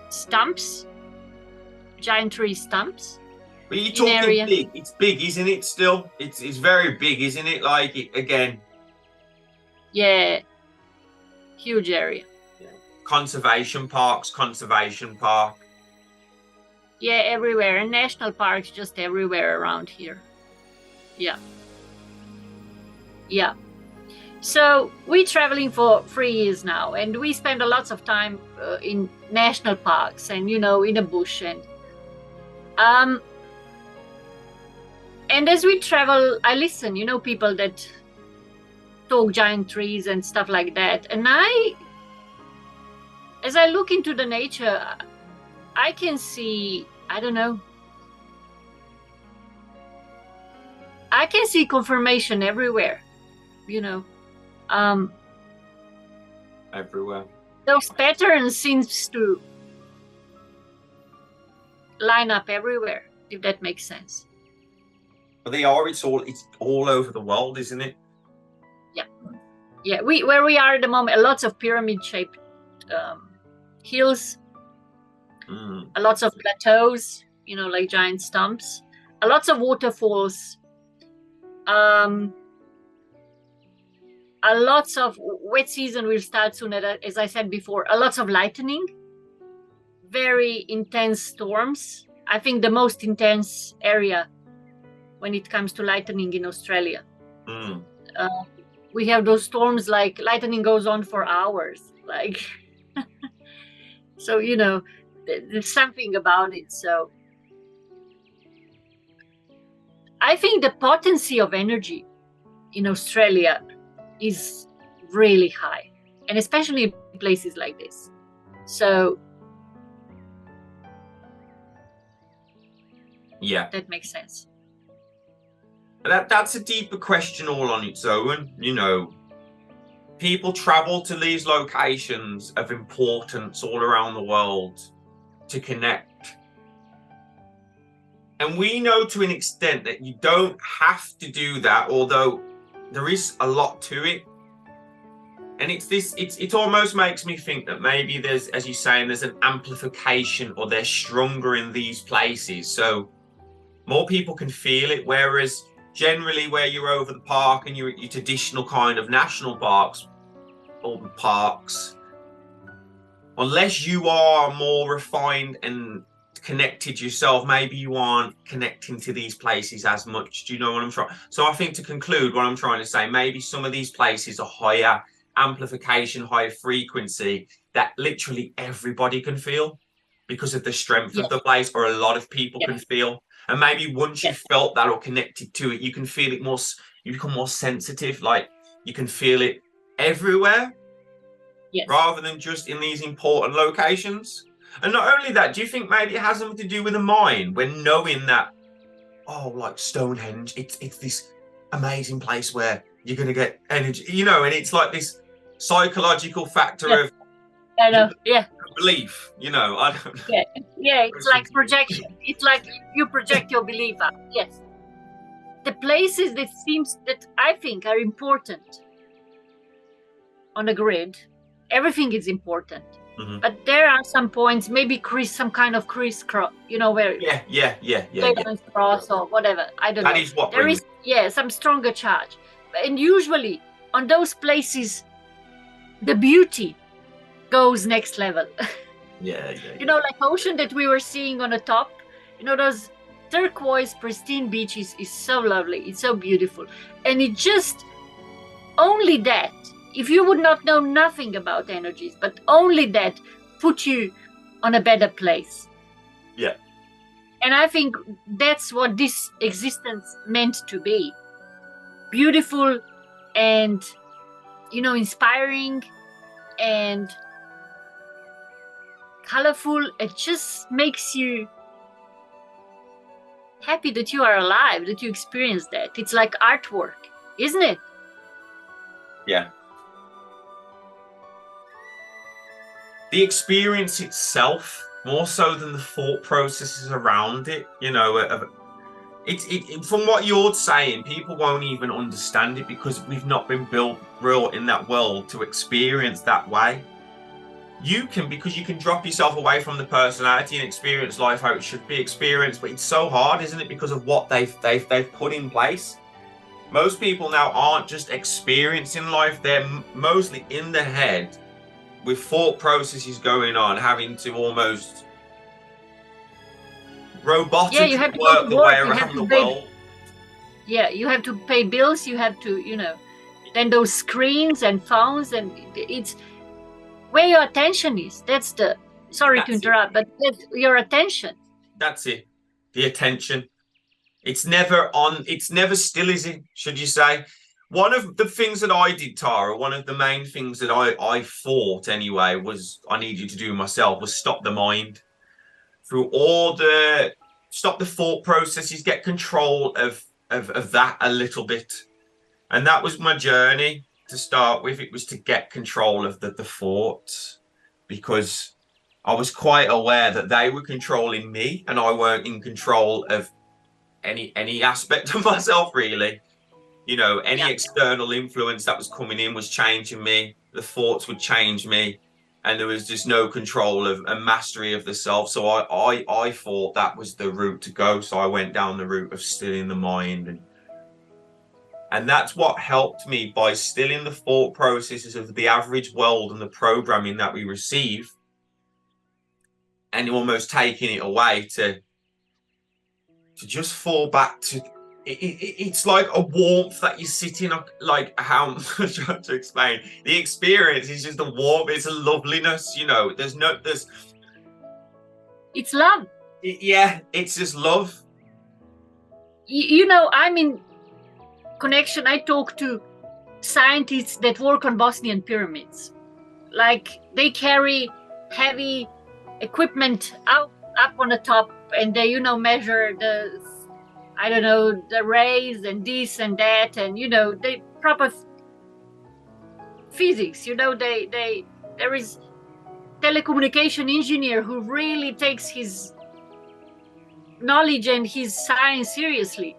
Speaker 1: stumps, giant tree stumps.
Speaker 2: But you're talking big. It's big, isn't it, still? It's very big, isn't it? Like, again.
Speaker 1: Yeah. Huge area.
Speaker 2: Yeah. Conservation park.
Speaker 1: Yeah, everywhere. And national parks just everywhere around here. Yeah. Yeah. So we're traveling for 3 years now, and we spend a lot of time in national parks and, in a bush. And as we travel, I listen, people that talk giant trees and stuff like that. And as I look into the nature, I can see, I don't know, I can see confirmation everywhere,
Speaker 2: everywhere.
Speaker 1: Those patterns seems to line up everywhere, if that makes sense.
Speaker 2: But they are. It's all over the world, isn't it?
Speaker 1: Yeah. Where we are at the moment, lots of pyramid-shaped hills, lots of plateaus, like giant stumps, lots of waterfalls, lots of wet season will start soon, as I said before, lots of lightning, very intense storms. I think the most intense area when it comes to lightning in Australia. We have those storms, like lightning goes on for hours, like so there's something about it. So I think the potency of energy in Australia is really high, and especially in places like this. So
Speaker 2: yeah,
Speaker 1: that makes sense.
Speaker 2: That's a deeper question all on its own. People travel to these locations of importance all around the world to connect. And we know to an extent that you don't have to do that, although there is a lot to it. And it almost makes me think that maybe there's, as you're saying, there's an amplification, or they're stronger in these places. So more people can feel it, whereas generally where you're over the park and your traditional kind of national parks or parks, unless you are more refined and connected yourself, maybe you aren't connecting to these places as much. Do you know what I'm trying? So I think, to conclude, what I'm trying to say, maybe some of these places are higher amplification, higher frequency, that literally everybody can feel because of the strength of the place, or a lot of people can feel. And maybe once you've felt that or connected to it, you can feel it more, you become more sensitive, like you can feel it everywhere, rather than just in these important locations. And not only that, do you think maybe it has something to do with the mind, when knowing that oh, like Stonehenge, it's this amazing place where you're going to get energy, you know, and it's like this psychological factor
Speaker 1: Yeah,
Speaker 2: of
Speaker 1: I know. Yeah,
Speaker 2: belief, you know. I don't know.
Speaker 1: yeah, yeah. It's like projection. It's like you project your belief out. Yes. The places that I think are important on a grid, everything is important.
Speaker 2: Mhm.
Speaker 1: But there are some points, maybe some kind of crisscross, you know, where
Speaker 2: Yeah.
Speaker 1: valence cross or whatever. I don't
Speaker 2: That
Speaker 1: know.
Speaker 2: is what
Speaker 1: There
Speaker 2: brings.
Speaker 1: is, some stronger charge. And usually on those places, the beauty goes next level.
Speaker 2: Yeah.
Speaker 1: You know, like ocean that we were seeing on the top, you know, those turquoise, pristine beaches is so lovely. It's so beautiful. And it just, only that, if you would not know nothing about energies, but only that put you on a better place.
Speaker 2: Yeah.
Speaker 1: And I think that's what this existence meant to be. Beautiful and, you know, inspiring and colorful. It just makes you happy that you are alive, that you experienced that. It's like artwork, isn't it?
Speaker 2: Yeah. The experience itself, more so than the thought processes around it, you know, from what you're saying, people won't even understand it because we've not been brought in that world to experience that way. Because you can drop yourself away from the personality and experience life how it should be experienced, but it's so hard, isn't it? Because of what they've put in place. Most people now aren't just experiencing life; they're mostly in the head with thought processes going on, having to almost
Speaker 1: Yeah, you
Speaker 2: robotically
Speaker 1: have to go
Speaker 2: work
Speaker 1: to
Speaker 2: the
Speaker 1: work.
Speaker 2: way
Speaker 1: You have
Speaker 2: around
Speaker 1: to
Speaker 2: the
Speaker 1: pay.
Speaker 2: world.
Speaker 1: Yeah, you have to pay bills. You have to, you know, then those screens and phones, and it's where your attention is. That's the. Sorry to interrupt, but that's your attention.
Speaker 2: That's it. The attention. It's never on. It's never still, is it? Should you say? One of the things that I did, Tara, one of the main things that I thought anyway was I need you to do myself was stop the mind through all the stop the thought processes, get control of that a little bit. And that was my journey to start with. It was to get control of the thoughts because I was quite aware that they were controlling me and I weren't in control of any aspect of myself really. You know, any external influence that was coming in was changing me. The thoughts would change me, and there was just no control of a mastery of the self. So I thought that was the route to go. So I went down the route of stilling the mind, and that's what helped me by stilling the thought processes of the average world and the programming that we receive, and almost taking it away to just fall back to it's like a warmth that you sit in, like how I'm trying to explain. The experience is just a warmth, it's a loveliness, you know.
Speaker 1: It's love.
Speaker 2: Yeah, it's just love.
Speaker 1: You know, I'm in connection. I talk to scientists that work on Bosnian pyramids. Like they carry heavy equipment up on the top, and they, you know, measure the, I don't know, the rays and this and that, and you know, they proper physics. You know, there is telecommunication engineer who really takes his knowledge and his science seriously,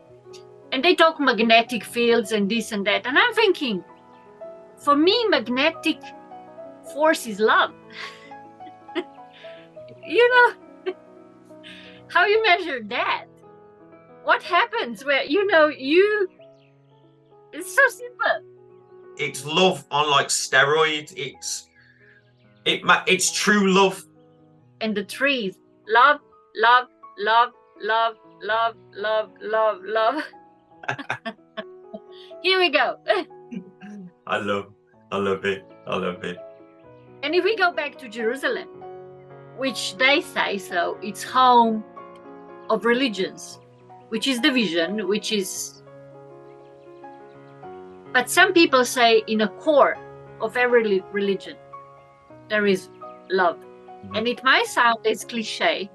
Speaker 1: and they talk magnetic fields and this and that, and I'm thinking, for me, magnetic force is love. You know, how you measure that? What happens where, you know, it's so simple.
Speaker 2: It's love on like steroids. It's true love.
Speaker 1: And the trees, love, love, love, love, love, love, love, love. Here we go.
Speaker 2: I love it. I love it.
Speaker 1: And if we go back to Jerusalem, which they say so, it's home of religions, which is the vision, which is. But some people say in a core of every religion, there is love. Mm-hmm. And it might sound as cliche,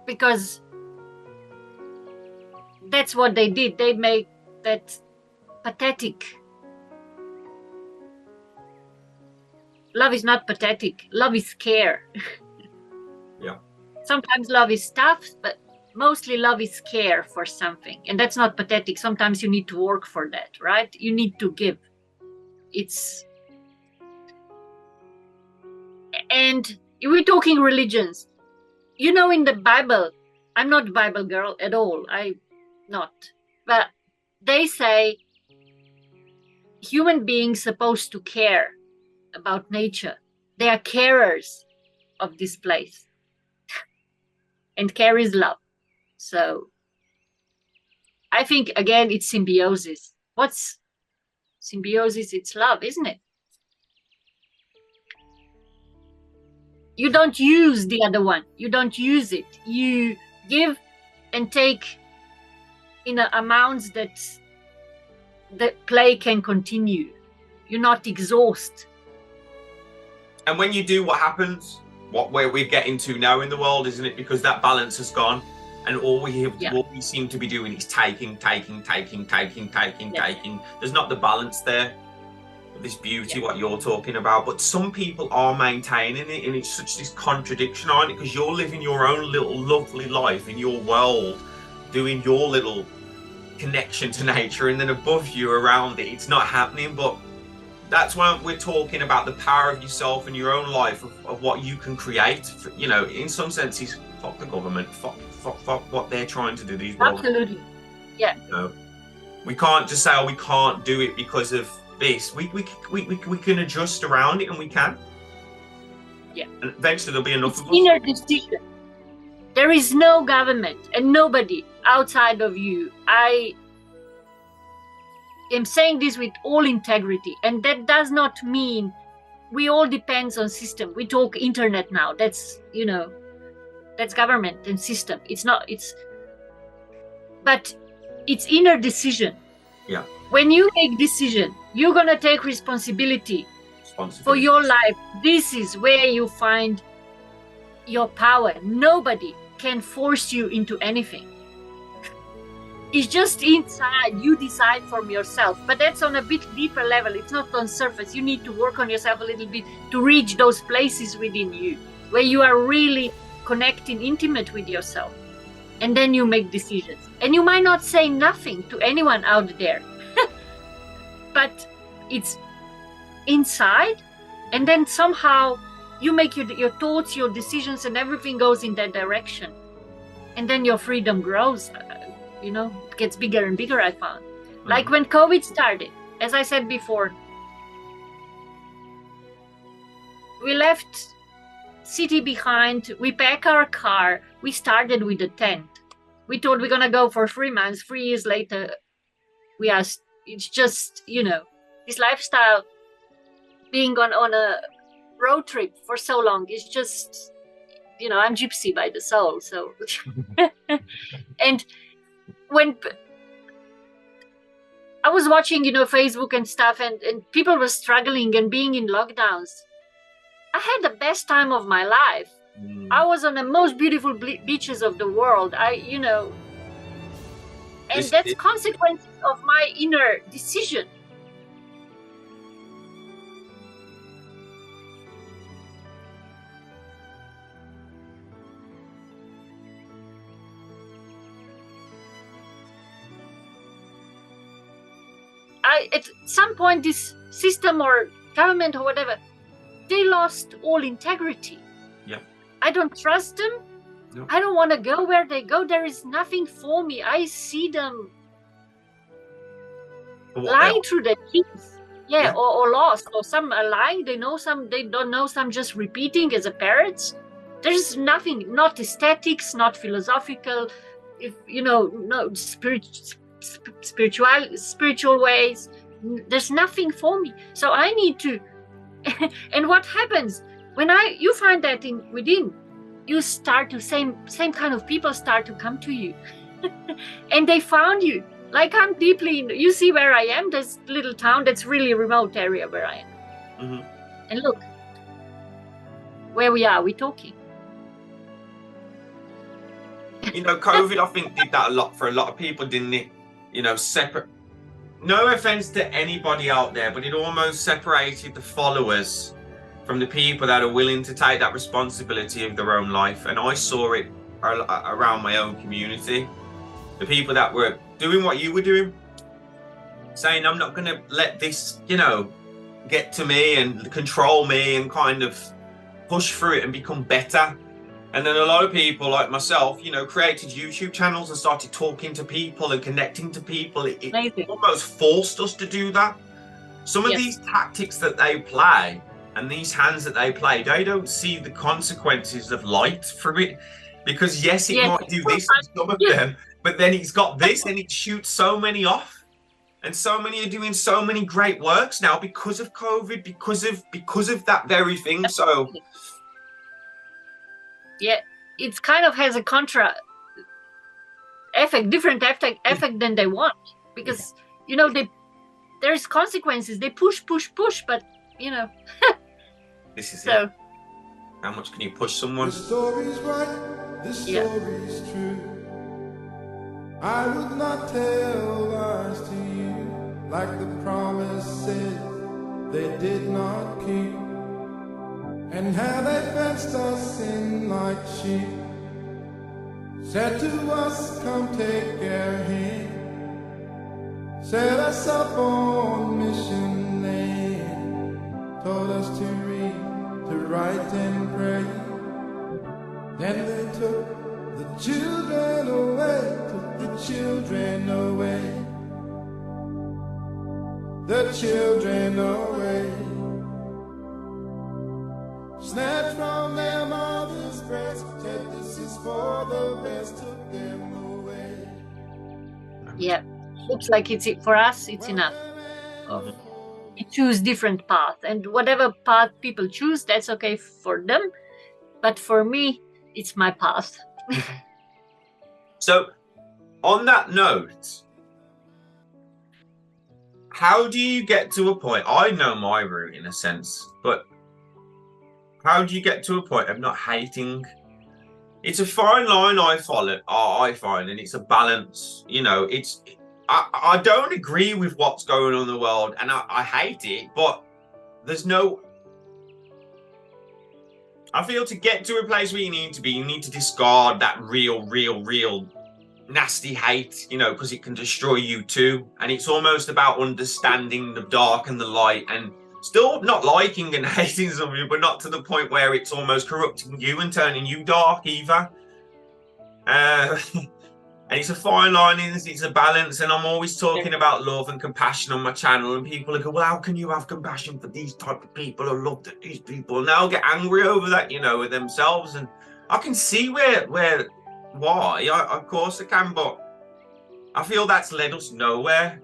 Speaker 1: because that's what they did. They made that pathetic. Love is not pathetic. Love is care.
Speaker 2: Yeah.
Speaker 1: Sometimes love is tough, but mostly love is care for something. And that's not pathetic. Sometimes you need to work for that, right? You need to give. And we're talking religions. You know, in the Bible, I'm not a Bible girl at all. I'm not. But they say human beings supposed to care about nature. They are carers of this place. And care is love. So I think, again, it's symbiosis. What's symbiosis? It's love, isn't it? You don't use the other one. You don't use it. You give and take in amounts that the play can continue. You're not exhausted.
Speaker 2: And when you do, what happens? Where we're getting to now in the world, isn't it? Because that balance has gone, and all we seem to be doing is taking. There's not the balance there. This beauty, what you're talking about, but some people are maintaining it, and it's such this contradiction, aren't it? Because you're living your own little lovely life in your world, doing your little connection to nature, and then above you around it, it's not happening. But that's why we're talking about the power of yourself and your own life, of what you can create. You know, in some senses, fuck the government, fuck what they're trying to do. These world.
Speaker 1: Absolutely, yeah.
Speaker 2: You know, we can't just say, oh, we can't do it because of this. We can adjust around it, and we can.
Speaker 1: Yeah.
Speaker 2: And eventually there'll be enough of us.
Speaker 1: Inner decision. There is no government and nobody outside of you. I am saying this with all integrity, and that does not mean we all depends on system. We talk internet now. That's, you know, that's government and system. But it's inner decision.
Speaker 2: Yeah.
Speaker 1: When you make decision, you're gonna take responsibility for your life. This is where you find your power. Nobody can force you into anything. It's just inside. You decide from yourself. But that's on a bit deeper level. It's not on surface. You need to work on yourself a little bit to reach those places within you where you are really connecting, intimate with yourself. And then you make decisions. And you might not say nothing to anyone out there. But it's inside, and then somehow you make your thoughts, your decisions, and everything goes in that direction. And then your freedom grows, you know, it gets bigger and bigger, I found. Mm-hmm. Like when COVID started, as I said before, we left city behind, we pack our car, we started with a tent. We thought we're gonna go for 3 months. 3 years later, it's just, you know, this lifestyle, being on a road trip for so long is just, you know, I'm gypsy by the soul. So, and when I was watching, you know, Facebook and stuff, and people were struggling and being in lockdowns, I had the best time of my life. I was on the most beautiful beaches of the world. You know, and that's consequences of my inner decision. At some point, this system or government or whatever, they lost all integrity.
Speaker 2: Yeah.
Speaker 1: I don't trust them. No. I don't want to go where they go. There is nothing for me. I see them lying through their teeth. Yeah. Or lost. Or some are lying. They know some, they don't know some, just repeating as a parrot. There's nothing, not aesthetics, not philosophical, if you know, no spiritual ways. There's nothing for me. So I need to. And what happens when you find that within, you start to same kind of people start to come to you, and they found you. Like I'm deeply you see where I am. This little town that's really a remote area where I am. Mm-hmm. And look where we are. We're talking.
Speaker 2: COVID, I think, did that a lot for a lot of people, didn't it? Separate. No offense to anybody out there, but it almost separated the followers from the people that are willing to take that responsibility of their own life. And I saw it around my own community. The people that were doing what you were doing, saying, I'm not going to let this, get to me and control me and kind of push through it and become better. And then a lot of people like myself, created YouTube channels and started talking to people and connecting to people. It almost forced us to do that. Some of these tactics that they play and these hands that they play, they don't see the consequences of light from it. Because yes, it might do this to some of them, but then it's got this and it shoots so many off. And so many are doing so many great works now because of COVID, because of that very thing. So
Speaker 1: yeah, it kind of has a contra effect, different effect than they want, because there's consequences. They push, but
Speaker 2: this is
Speaker 1: so
Speaker 2: it. How much can you push someone?
Speaker 4: The story's right, the story's true. I would not tell lies to you, like the promises they did not keep, and how they fenced us in like sheep. Said to us, come take our hand, set us up on mission land, told us to read, to write and pray. Then they took the children away, took the children away, the children away. Snatched from their mother's breast, said this is for the best, took them away.
Speaker 1: Yeah, looks like for us, it's enough. We choose different path, and whatever path people choose, that's okay for them. But for me, it's my path.
Speaker 2: So, on that note, how do you get to a point? I know my route in a sense, but how do you get to a point of not hating? It's a fine line I find, and it's a balance. I don't agree with what's going on in the world, and I hate it, but there's no. I feel to get to a place where you need to be, you need to discard that real nasty hate, because it can destroy you too. And it's almost about understanding the dark and the light, and still not liking and hating something, but not to the point where it's almost corrupting you and turning you dark either. And it's a fine line, it's a balance. And I'm always talking about love and compassion on my channel, and people go, well, how can you have compassion for these type of people or love these people? And they'll get angry over that, with themselves. And I can see why. Of course I can, but I feel that's led us nowhere.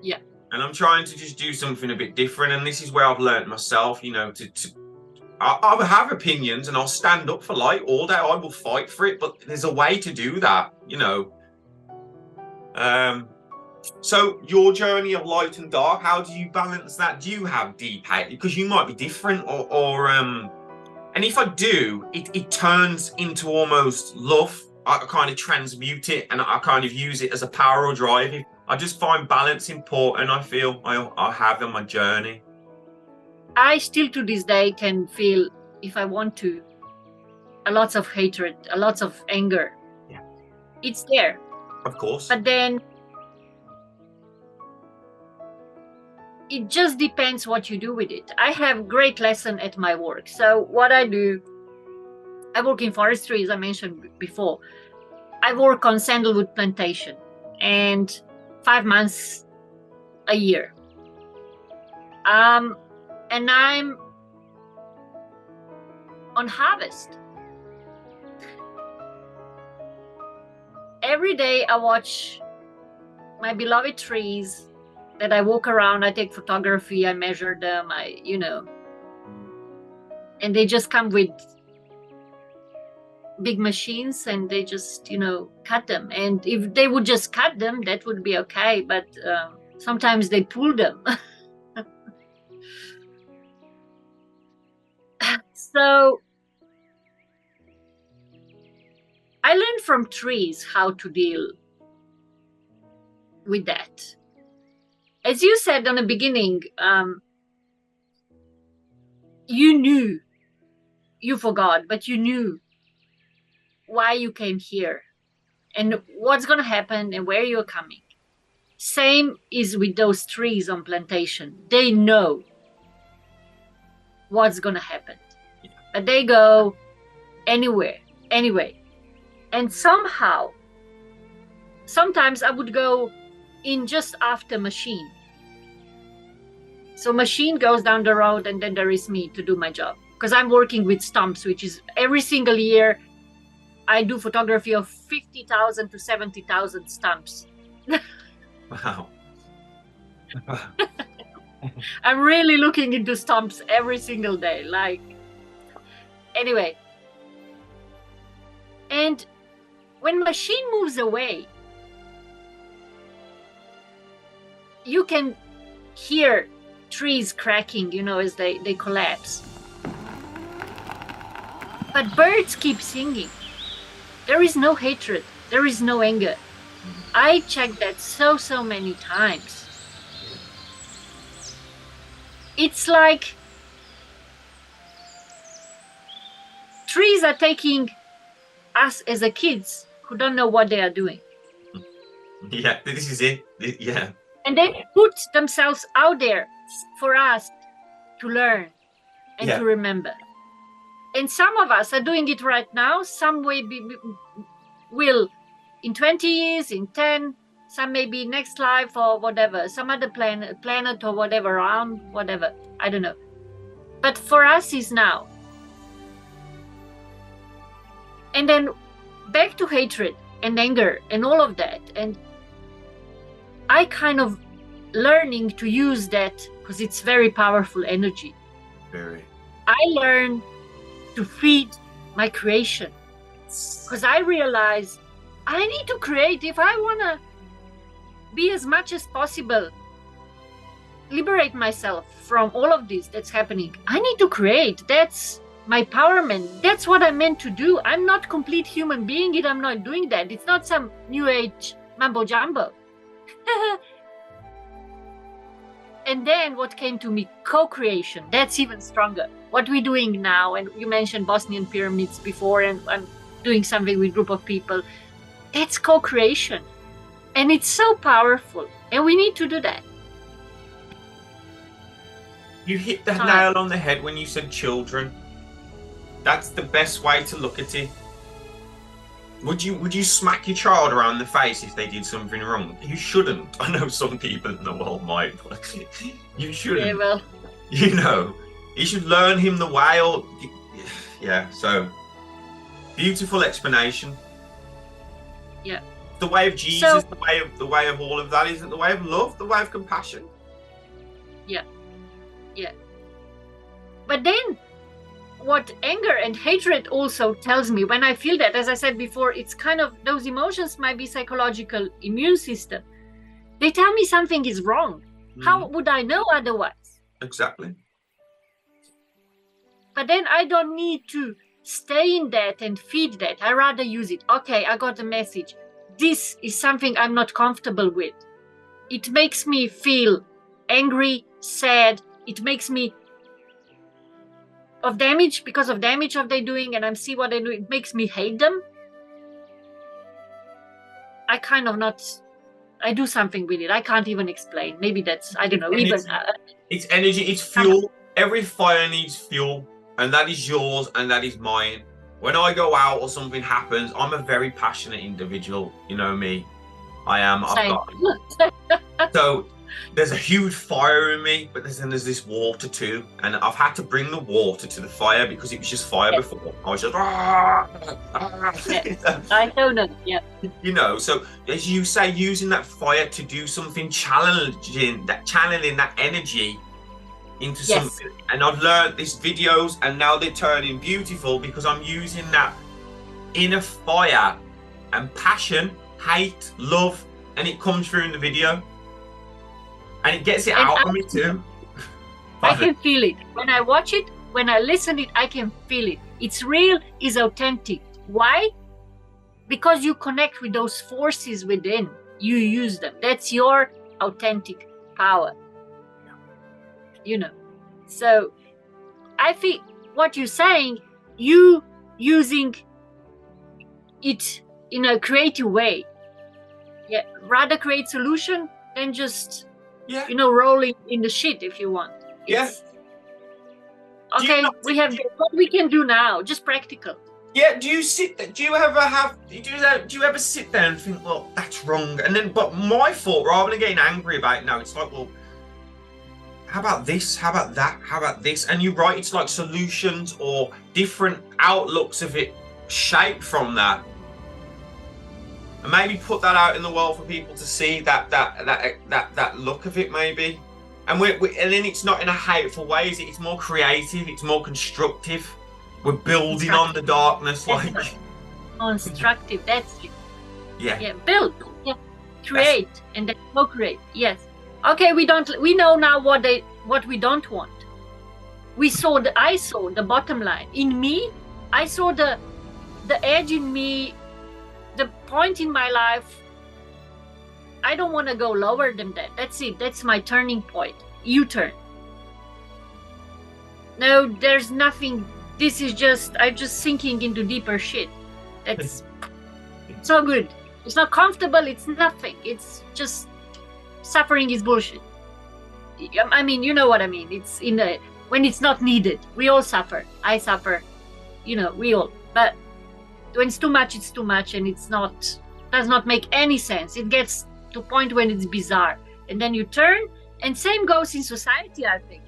Speaker 1: Yeah.
Speaker 2: And I'm trying to just do something a bit different. And this is where I've learned myself, I have opinions and I'll stand up for light all day. I will fight for it, but there's a way to do that, So your journey of light and dark, how do you balance that? Do you have deep hate? Because you might be different, and if I do, it turns into almost love. I kind of transmute it and I kind of use it as a power or drive. I just find balance important. I feel I have on my journey.
Speaker 1: I still to this day can feel, if I want to, a lot of hatred, a lot of anger.
Speaker 2: Yeah.
Speaker 1: It's there.
Speaker 2: Of course.
Speaker 1: But then it just depends what you do with it. I have great lesson at my work. So what I do, I work in forestry, as I mentioned before. I work on sandalwood plantation, and 5 months a year. And I'm on harvest. Every day I watch my beloved trees that I walk around, I take photography, I measure them, and they just come with big machines and they just, cut them. And if they would just cut them, that would be okay. But sometimes they pull them. So I learned from trees how to deal with that. As you said in the beginning, you knew, you forgot, but you knew why you came here and what's going to happen and where you're coming. Same is with those trees on plantation. They know what's going to happen, but they go anyway. And somehow, sometimes I would go in just after machine. So machine goes down the road and then there is me to do my job. Because I'm working with stumps, which is every single year I do photography of 50,000 to 70,000 stumps.
Speaker 2: Wow.
Speaker 1: I'm really looking into stumps every single day. Like, anyway. And when machine moves away, you can hear trees cracking, you know, as they collapse. But birds keep singing. There is no hatred. There is no anger. I checked that so many times. It's like trees are taking us as a kids who don't know what they are doing.
Speaker 2: Yeah, this is it. Yeah.
Speaker 1: And they put themselves out there for us to learn and to remember. And some of us are doing it right now. Some will in 20 years, in 10, some maybe next life or whatever, some other planet or whatever, around whatever, I don't know. But for us is now. And then back to hatred and anger and all of that. And I kind of learning to use that because it's very powerful energy.
Speaker 2: Very.
Speaker 1: I learn to feed my creation because I realize I need to create. If I want to be as much as possible, liberate myself from all of this that's happening, I need to create. That's my empowerment. That's what I'm meant to do. I'm not complete human being if I'm not doing that. It's not some new age mumbo jumbo. And then what came to me, co-creation. That's even stronger. What we're doing now, and you mentioned Bosnian pyramids before, and I'm doing something with a group of people. That's co-creation. And it's so powerful. And we need to do that.
Speaker 2: You hit the nail on the head when you said children. That's the best way to look at it. Would you smack your child around the face if they did something wrong? You shouldn't. I know some people in the world might, but you shouldn't.
Speaker 1: Yeah, well.
Speaker 2: You know, you should learn him the way, or yeah. So beautiful explanation.
Speaker 1: Yeah.
Speaker 2: The way of Jesus, the way of all of that, isn't the way of love, the way of compassion.
Speaker 1: Yeah. Yeah. But then what anger and hatred also tells me when I feel that, as I said before, it's kind of those emotions might be psychological immune system. They tell me something is wrong. How would I know otherwise?
Speaker 2: Exactly.
Speaker 1: But then I don't need to stay in that and feed that. I rather use it. Okay, I got the message. This is something I'm not comfortable with. It makes me feel angry, sad. It makes me of damage because of damage of they doing, and I see what they do. It makes me hate them. I kind of not. I do something with it. I can't even explain. Maybe that's, I don't know. Even
Speaker 2: it's energy. It's fuel. Every fire needs fuel, and that is yours, and that is mine. When I go out or something happens, I'm a very passionate individual. You know me. I am. So there's a huge fire in me, but then there's this water too, and I've had to bring the water to the fire because it was just fire before. I was just
Speaker 1: I don't know. Yeah.
Speaker 2: You know, so as you say, using that fire to do something challenging, channeling that energy into something. And I've learned these videos, and now they're turning beautiful because I'm using that inner fire and passion, hate, love, and it comes through in the video. And it gets it out of me too.
Speaker 1: I can feel it. When I watch it, when I listen it, I can feel it. It's real, it's authentic. Why? because you connect with those forces within, you use them. That's your authentic power. So I think what you're saying, you using it in a creative way, rather create solution than just rolling in the shit, if you want. Okay, we have what we can do now, just practical.
Speaker 2: Do you ever sit there and think, well, that's wrong, and then, but my thought, rather than getting angry about it, it's like, well, how about this, how about that, how about this? And you're right, it's like solutions or different outlooks of it shaped from that, and maybe put that out in the world for people to see that look of it, maybe. And and then it's not in a hateful way, is it? It's more creative, it's more constructive. We're building on the darkness, like
Speaker 1: constructive. That's it.
Speaker 2: Yeah.
Speaker 1: Build. Yeah. Create and then co-create. Yes. Okay. We know now what we don't want. I saw the bottom line in me. I saw the edge in me, the point in my life. I don't want to go lower than that. That's it. That's my turning point. U-turn. No, there's nothing. This is I'm just sinking into deeper shit. That's so good. It's not comfortable. It's nothing. It's just suffering is bullshit. I mean, you know what I mean. It's when it's not needed. We all suffer. I suffer. We all. But when it's too much, it's too much, and does not make any sense. It gets to a point when it's bizarre, and then you turn. And same goes in society. I think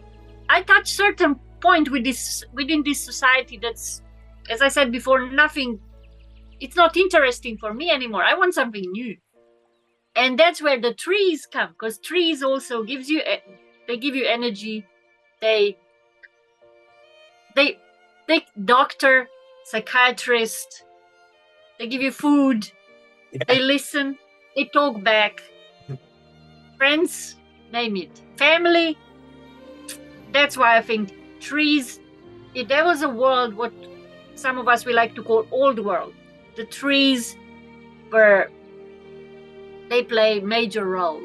Speaker 1: I touch certain point within this society that's, as I said before, nothing. It's not interesting for me anymore. I want something new, and that's where the trees come, because trees also give you energy. They doctor, psychiatrist. They give you food. They listen. They talk back. Friends, name it. Family. That's why I think trees, if there was a world, what some of us we like to call old world, the trees they play major role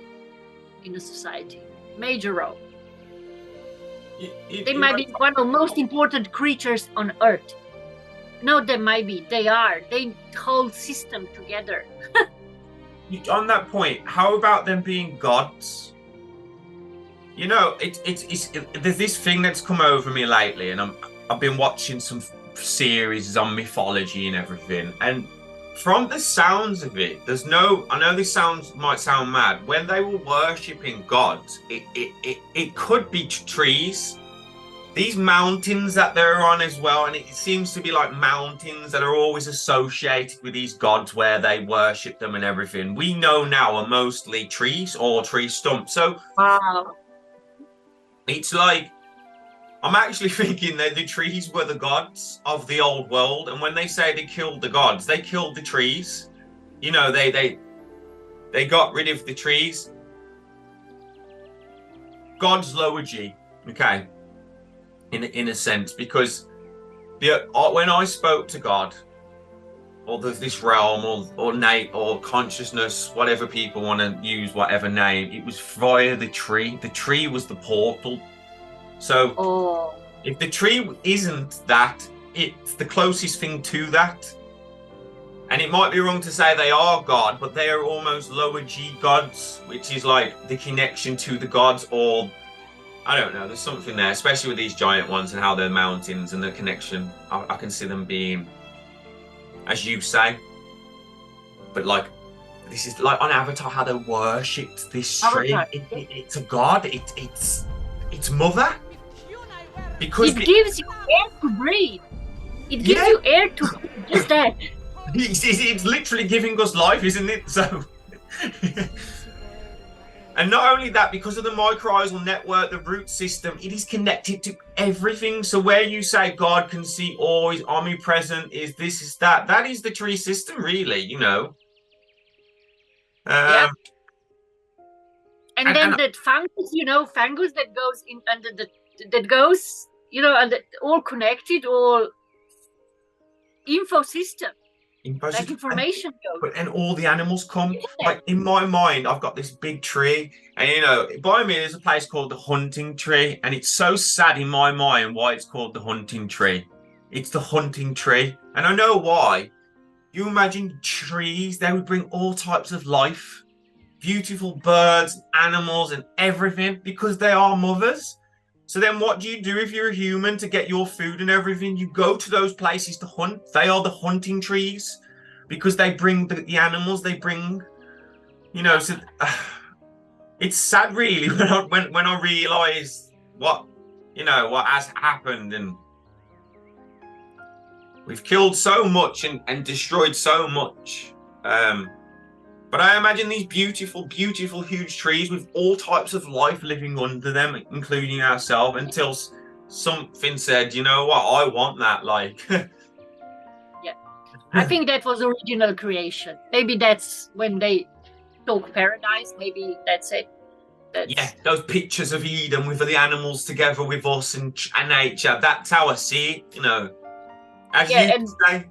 Speaker 1: in the society. Major role. They might be one of the most important creatures on earth. No, they might be. They are. They hold system together.
Speaker 2: On that point, how about them being gods? There's this thing that's come over me lately, and I've been watching some series on mythology and everything, and from the sounds of it, I know this might sound mad, when they were worshipping gods, it could be trees, these mountains that they're on as well, and it seems to be like mountains that are always associated with these gods where they worship them and everything. We know now are mostly trees or tree stumps. So
Speaker 1: wow.
Speaker 2: It's like, I'm actually thinking that the trees were the gods of the old world, and when they say they killed the gods, they killed the trees. They got rid of the trees. God's lower G, okay, in a sense, because when I spoke to God, or this realm, or Nate, or consciousness, whatever people want to use, whatever name, it was via the tree. The tree was the portal. So if the tree isn't that, it's the closest thing to that. And it might be wrong to say they are God, but they are almost lower G gods, which is like the connection to the gods, or I don't know, there's something there, especially with these giant ones and how they're mountains and the connection. I can see them being, as you say, but like, this is like on Avatar, how they worshipped this tree. It's a god. It's mother. Because
Speaker 1: it gives you air to breathe. It gives you air to breathe. Just that.
Speaker 2: It's literally giving us life, isn't it? So, and not only that, because of the mycorrhizal network, the root system, it is connected to everything. So where you say God can see all, is omnipresent, is this, is that, that is the tree system, really,
Speaker 1: Yeah. And then that fungus, fungus that goes in under that goes, and all connected, all info system. like information goes.
Speaker 2: And all the animals come.
Speaker 1: Yeah.
Speaker 2: Like in my mind, I've got this big tree, and you know, by me there's a place called the hunting tree, and it's so sad in my mind why it's called the hunting tree. It's the hunting tree, and I know why. You imagine trees, they would bring all types of life, beautiful birds, animals, and everything, because they are mothers. So then what do you do if you're a human to get your food and everything? You go to those places to hunt. They are the hunting trees because they bring the animals, they bring, you know, so it's sad really when I realise what, you know, what has happened, and we've killed so much and destroyed so much. But I imagine these beautiful, beautiful, huge trees with all types of life living under them, including ourselves, until something said, you know what, I want that, like.
Speaker 1: Yeah. I think that was original creation. Maybe that's when they talk paradise. Maybe that's it.
Speaker 2: Yeah, those pictures of Eden with the animals together with us and nature. That's how I see it, you know. As you say.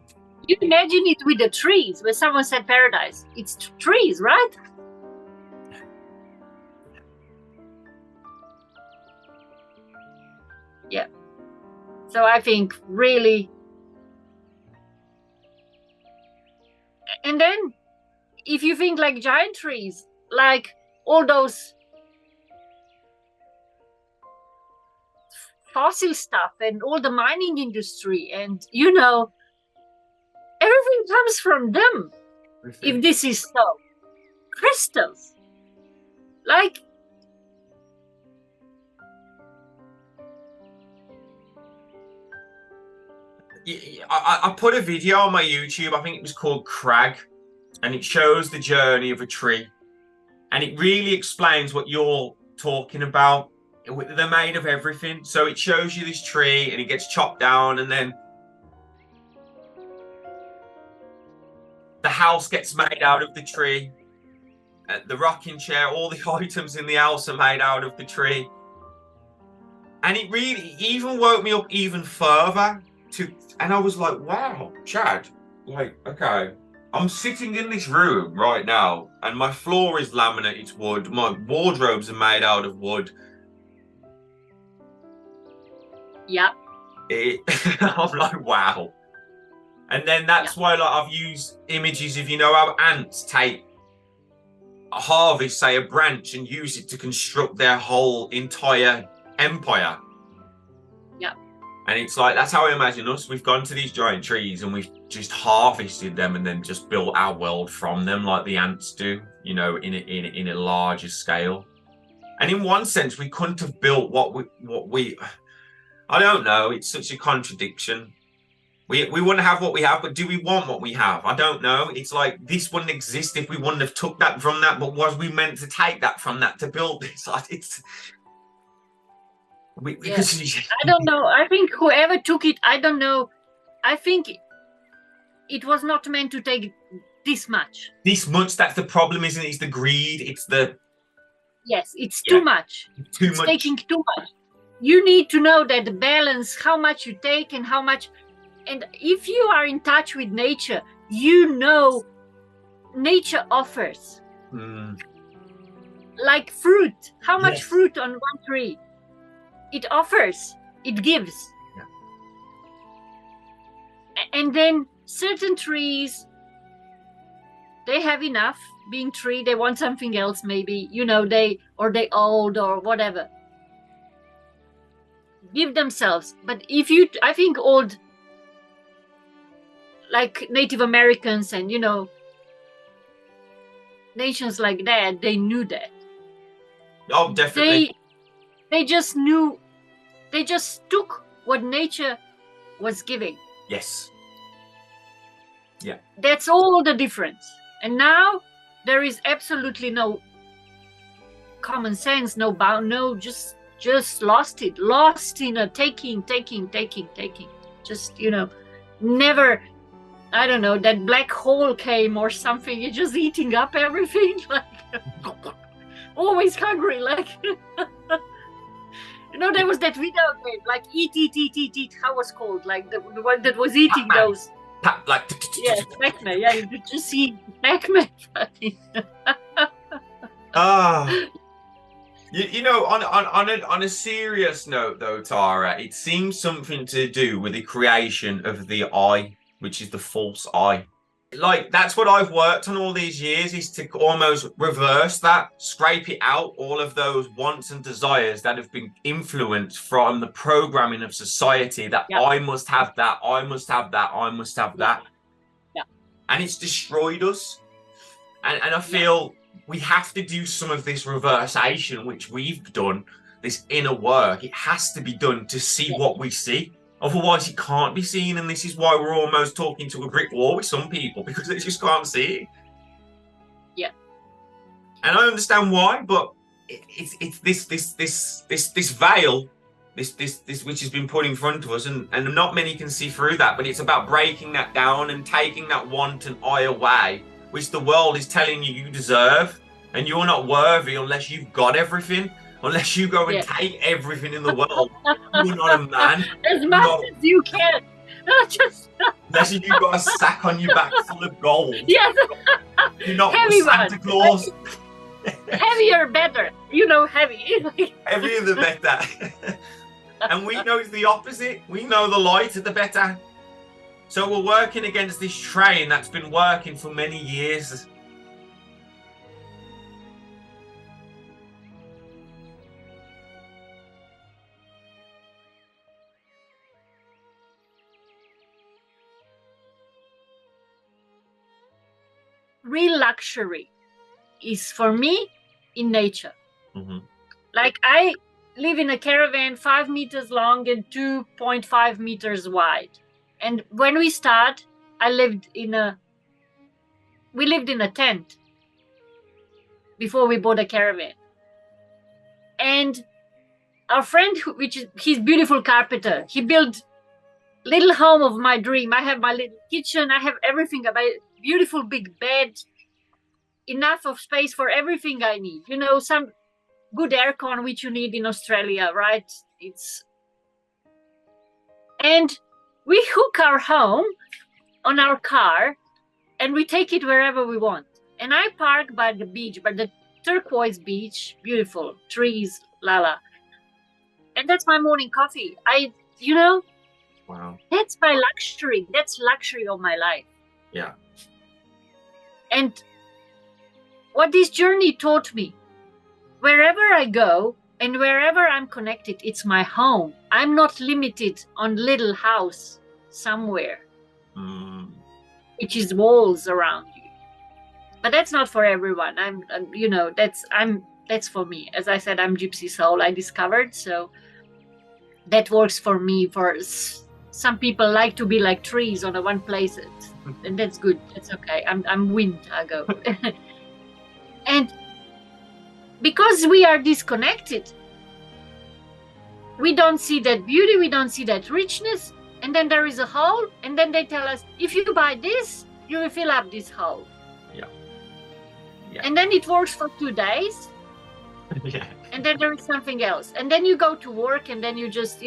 Speaker 1: You imagine it with the trees. When someone said paradise, it's trees, right? Yeah. So I think really, and then if you think like giant trees, like all those fossil stuff and all the mining industry, and you know, everything comes from them. If this is so, crystals, like
Speaker 2: I put a video on my YouTube. I think it was called Crag, and it shows the journey of a tree, and it really explains what you're talking about. They're made of everything, so it shows you this tree, and it gets chopped down, and then the house gets made out of the tree. The rocking chair, all the items in the house are made out of the tree. And it really even woke me up even further and I was like, wow, Chad, like, okay, I'm sitting in this room right now and my floor is laminated wood. My wardrobes are made out of wood.
Speaker 1: Yeah.
Speaker 2: I'm like, wow. And then that's why, like, I've used images of, you know, how ants take a harvest, say a branch, and use it to construct their whole entire empire.
Speaker 1: Yeah.
Speaker 2: And it's like, that's how I imagine us. We've gone to these giant trees and we've just harvested them and then just built our world from them, like the ants do, you know, in a larger scale. And in one sense, we couldn't have built what we I don't know. It's such a contradiction. We wouldn't have what we have, but do we want what we have? I don't know. It's like this wouldn't exist if we wouldn't have took that from that, but was we meant to take that from that to build this? It's
Speaker 1: I don't know. I think whoever took it, I don't know. I think it was not meant to take this much.
Speaker 2: This much, that's the problem, isn't it? It's the greed. It's the...
Speaker 1: Yes, it's too much.
Speaker 2: It's much.
Speaker 1: Taking too much. You need to know that the balance, how much you take and how much... And if you are in touch with nature, you know nature offers. Like fruit. How much fruit on one tree? It offers. It gives.
Speaker 2: Yeah.
Speaker 1: And then certain trees, they have enough being tree. They want something else maybe. You know, they old or whatever. Give themselves. But if you... I think old... like Native Americans and, you know, nations like that, they knew that.
Speaker 2: Oh, definitely.
Speaker 1: They just knew, they just took what nature was giving.
Speaker 2: Yes. Yeah.
Speaker 1: That's all the difference. And now there is absolutely no common sense, no bound, no, just lost in a taking. Just, you know, never... I don't know, that black hole came or something. You're just eating up everything, like always hungry, like you know, there was that video game, like eat. How was it called? Like the one that was eating those.
Speaker 2: like.
Speaker 1: Yes, Pac-Man. Yeah, did you see Pac-Man?
Speaker 2: Ah. You know, on a serious note, though, Tara, it seems something to do with the creation of the eye, which is the false eye. Like, that's what I've worked on all these years, is to almost reverse that, scrape it out, all of those wants and desires that have been influenced from the programming of society that
Speaker 1: Yeah.
Speaker 2: I must have that, I must have that, I must have that.
Speaker 1: Yeah.
Speaker 2: And it's destroyed us. And I feel we have to do some of this reversation, which we've done, this inner work. It has to be done to see what we see. Otherwise, it can't be seen. And this is why we're almost talking to a brick wall with some people, because they just can't see it.
Speaker 1: Yeah.
Speaker 2: And I understand why, but it's this veil, this which has been put in front of us, and not many can see through that. But it's about breaking that down and taking that want and eye away, which the world is telling you you deserve, and you're not worthy unless you've got everything, unless you go and take everything in the world. You're not a man.
Speaker 1: As much as you can. Just
Speaker 2: unless you've got a sack on your back full of gold.
Speaker 1: Yes.
Speaker 2: You're not
Speaker 1: Heavy
Speaker 2: Santa Claus.
Speaker 1: Heavier, better. You know, heavy.
Speaker 2: Heavier the better. And we know it's the opposite. We know the lighter the better. So we're working against this train that's been working for many years.
Speaker 1: Real luxury is, for me, in nature.
Speaker 2: Mm-hmm.
Speaker 1: Like, I live in a caravan 5 meters long and 2.5 meters wide. And when we start, we lived in a tent before we bought a caravan. And our friend, he's beautiful carpenter, he built little home of my dream. I have my little kitchen, I have everything, my beautiful big bed, enough of space for everything I need. You know, some good aircon, which you need in Australia, right? And we hook our home on our car and we take it wherever we want. And I park by the beach, by the turquoise beach, beautiful trees, la. And that's my morning coffee.
Speaker 2: Wow.
Speaker 1: That's my luxury. That's luxury of my life.
Speaker 2: Yeah.
Speaker 1: And what this journey taught me, wherever I go and wherever I'm connected, it's my home. I'm not limited on little house somewhere, which is walls around you. But that's not for everyone. That's for me. As I said, I'm gypsy soul, I discovered. So that works for me. For some people like to be like trees on a one place, and that's good. That's okay. I'm wind, I go. And because we are disconnected, we don't see that beauty, we don't see that richness, and then there is a hole, and then they tell us, if you buy this, you will fill up this hole. Yeah. And then it works for 2 days.
Speaker 2: Yeah.
Speaker 1: And then there is something else. And then you go to work, and then you just,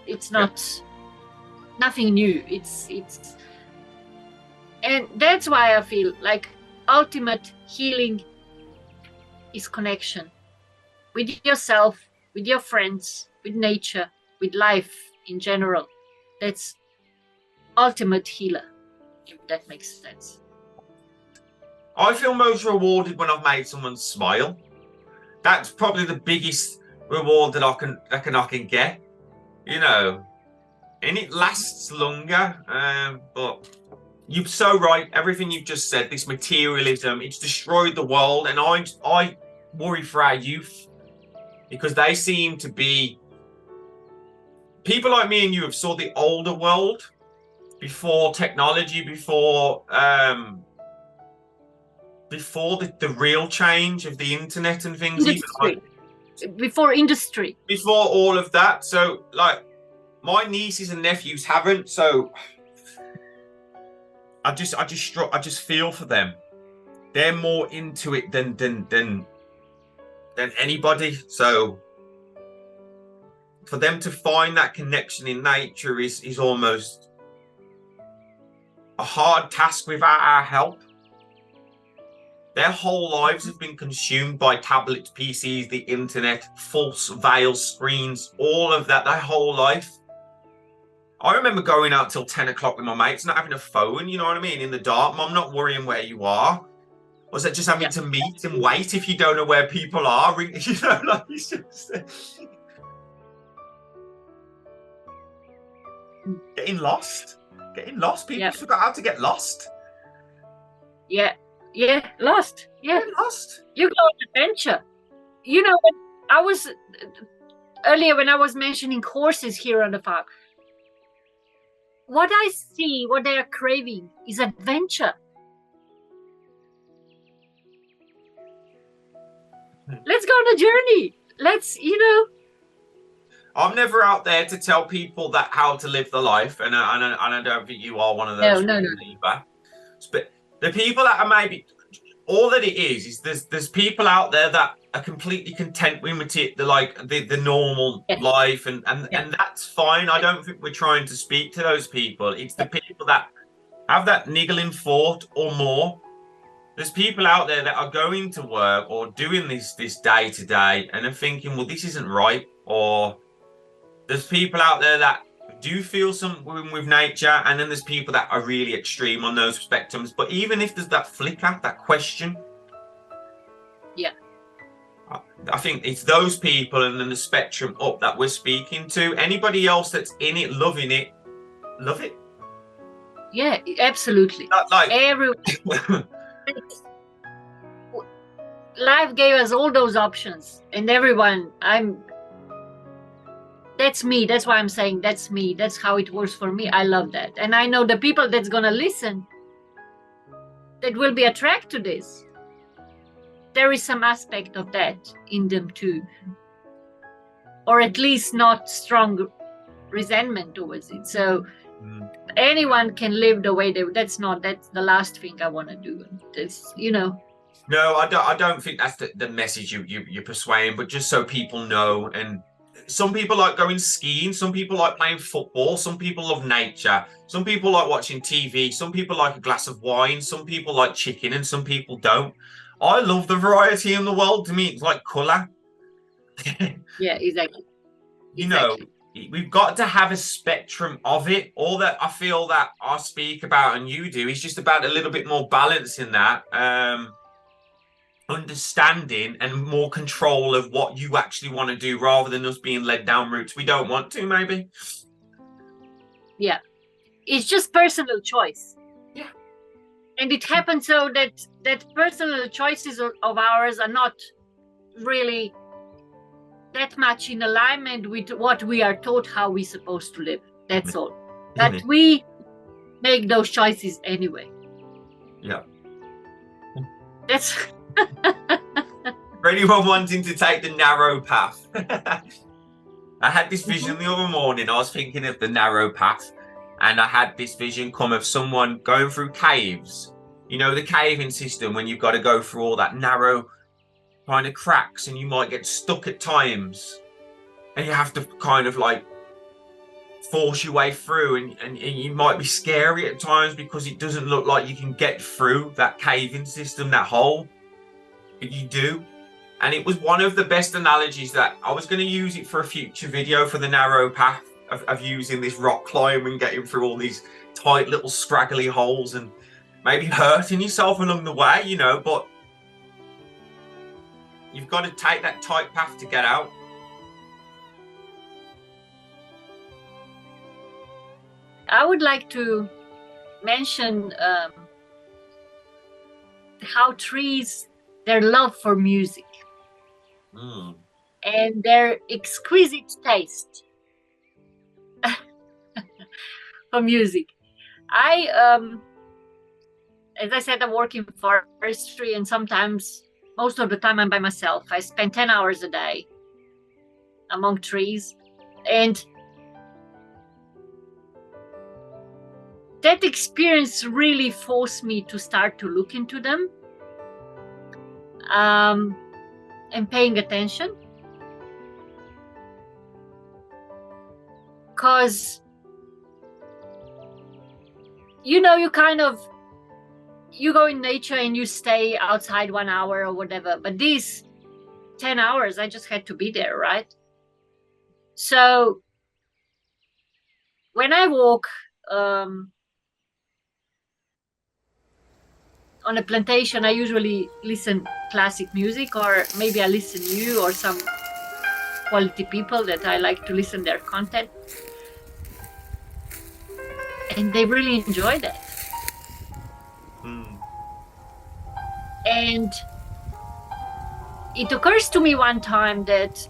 Speaker 1: it's not nothing new. It's and that's why I feel like ultimate healing is connection with yourself, with your friends, with nature, with life in general. That's ultimate healer, if that makes sense.
Speaker 2: I feel most rewarded when I've made someone smile. That's probably the biggest reward that I can get, and it lasts longer. But you're so right. Everything you've just said, this materialism, it's destroyed the world, and I worry for our youth, because they seem to be people like me and you have saw the older world before technology, before the real change of the internet and things.
Speaker 1: Before industry.
Speaker 2: Before all of that. So, like, my nieces and nephews haven't. So, I just feel for them. They're more into it than anybody. So, for them to find that connection in nature is almost a hard task without our help. Their whole lives have been consumed by tablets, PCs, the internet, false veil screens, all of that, their whole life. I remember going out till 10 o'clock with my mates, not having a phone, you know what I mean, in the dark. Mum not worrying where you are. Was that just having to meet and wait if you don't know where people are? You know, like it's just getting lost. People forgot how to get lost.
Speaker 1: Lost.
Speaker 2: Lost.
Speaker 1: You go on adventure. You know, when I was earlier when I was mentioning horses here on the farm, what I see, what they are craving is adventure. Let's go on a journey. Let's,
Speaker 2: I'm never out there to tell people that how to live the life, and I don't think you are one of those.
Speaker 1: No.
Speaker 2: Either. But the people that are maybe all that it is there's people out there that are completely content with the normal life, and that's fine. I don't think we're trying to speak to those people. It's the people that have that niggling thought or more. There's people out there that are going to work or doing this day to day and are thinking, well, this isn't right. Or there's people out there that do feel something with nature, and then there's people that are really extreme on those spectrums. But even if there's that flicker, that question, I think it's those people and then the spectrum up that we're speaking to. Anybody else that's in it, loving it, love it.
Speaker 1: Yeah, absolutely. Everyone. Life gave us all those options, and everyone. That's me. That's why I'm saying that's me. That's how it works for me. I love that, and I know the people that's gonna listen, that will be attracted to this. There is some aspect of that in them too, or at least not strong resentment towards it. So anyone can live the way they. That's the last thing I want to do. It's
Speaker 2: No, I don't think that's the message you're persuading, but just so people know. And some people like going skiing, some people like playing football, some people love nature, some people like watching TV, some people like a glass of wine, some people like chicken, and some people don't. I love the variety in the world. To me, it's like colour.
Speaker 1: Yeah, exactly.
Speaker 2: You know, we've got to have a spectrum of it. All that I feel that I speak about and you do is just about a little bit more balance in that. Understanding and more control of what you actually want to do rather than us being led down routes we don't want to, maybe. Yeah.
Speaker 1: It's just personal choice.
Speaker 2: Yeah.
Speaker 1: And it happens so that personal choices of ours are not really that much in alignment with what we are taught how we're supposed to live. That's all. But we make those choices anyway.
Speaker 2: Yeah.
Speaker 1: That's
Speaker 2: for anyone wanting to take the narrow path. I had this vision the other morning. I was thinking of the narrow path, and I had this vision come of someone going through caves. You know, the caving system, when you've got to go through all that narrow kind of cracks, and you might get stuck at times, and you have to kind of like force your way through, and you might be scary at times because it doesn't look like you can get through that caving system, that hole. But you do. And it was one of the best analogies that I was going to use it for a future video for the narrow path of using this rock climb and getting through all these tight little scraggly holes and maybe hurting yourself along the way, you know, but you've got to take that tight path to get out.
Speaker 1: I would like to mention how trees, their love for music and their exquisite taste for music. As I said, I work in forestry, and sometimes, most of the time, I'm by myself. I spend 10 hours a day among trees, and that experience really forced me to start to look into them and paying attention. because you know, you go in nature and you stay outside 1 hour or whatever, but these 10 hours I just had to be there, right? So when I walk on a plantation, I usually listen classic music, or maybe I listen you or some quality people that I like to listen their content, and they really enjoy that. And it occurs to me one time that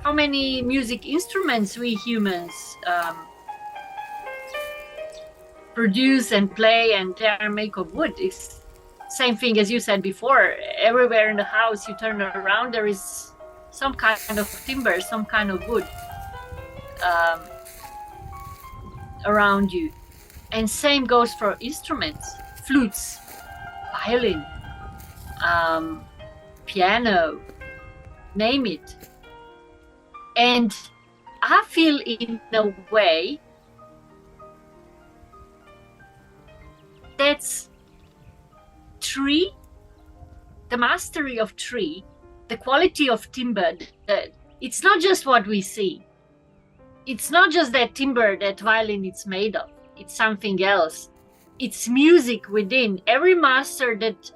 Speaker 1: how many music instruments we humans produce and play and they are made of wood. It's same thing as you said before. Everywhere in the house you turn around, there is some kind of timber, some kind of wood around you. And same goes for instruments, flutes, violin, piano, name it. And I feel in a way that's tree, the mastery of tree, the quality of timber. It's not just what we see. It's not just that timber that violin is made of. It's something else. It's music within. Every master that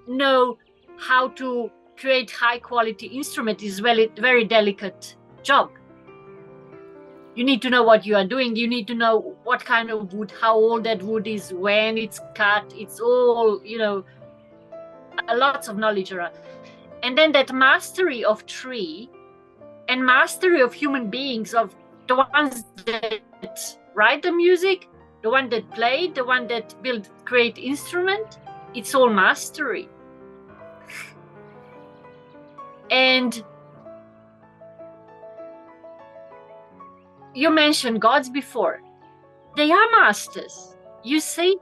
Speaker 1: know how to create high quality instrument is very delicate job. You need to know what you are doing. You need to know what kind of wood, how old that wood is, when it's cut. It's all, you know, lots of knowledge around. And then that mastery of tree and mastery of human beings, of the ones that write the music, the one that play, the one that create instrument, it's all mastery. And you mentioned gods before. They are masters. You see,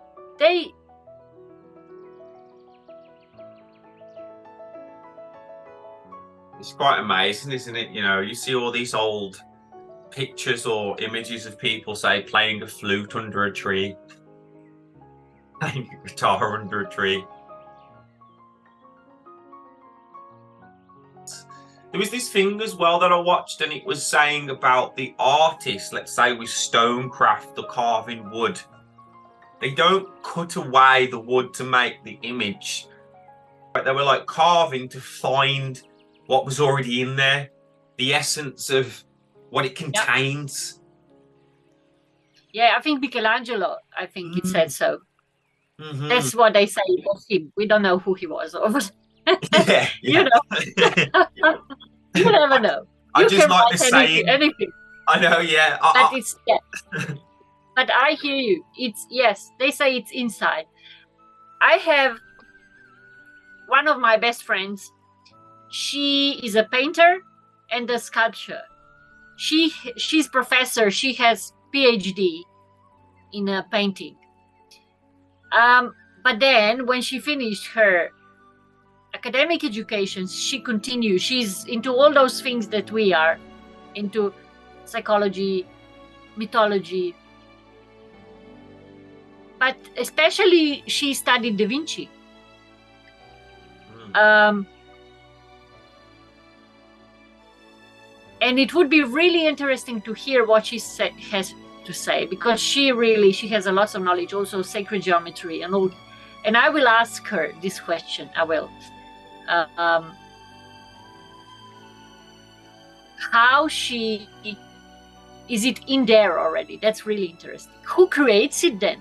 Speaker 2: It's quite amazing, isn't it? You know, you see all these old pictures or images of people, say, playing a flute under a tree, playing a guitar under a tree. There was this thing as well that I watched, and it was saying about the artists, let's say with stonecraft or carving wood. They don't cut away the wood to make the image. They were like carving to find what was already in there, the essence of what it contains.
Speaker 1: Yeah, I think Michelangelo, it said so. Mm-hmm. That's what they say of him. We don't know who he was.
Speaker 2: Yeah.
Speaker 1: You know. You never know.
Speaker 2: I just like the saying.
Speaker 1: Anything.
Speaker 2: I know, yeah.
Speaker 1: But I hear you. It's, yes, they say it's inside. I have one of my best friends. She is a painter and a sculptor. She's professor. She has PhD in painting. But then when she finished her academic education, she continued. She's into all those things that we are into, psychology, mythology. But especially she studied Da Vinci. And it would be really interesting to hear what she has to say, because she has a lot of knowledge, also sacred geometry and all. And I will ask her this question. I will. How is it in there already? That's really interesting. Who creates it then?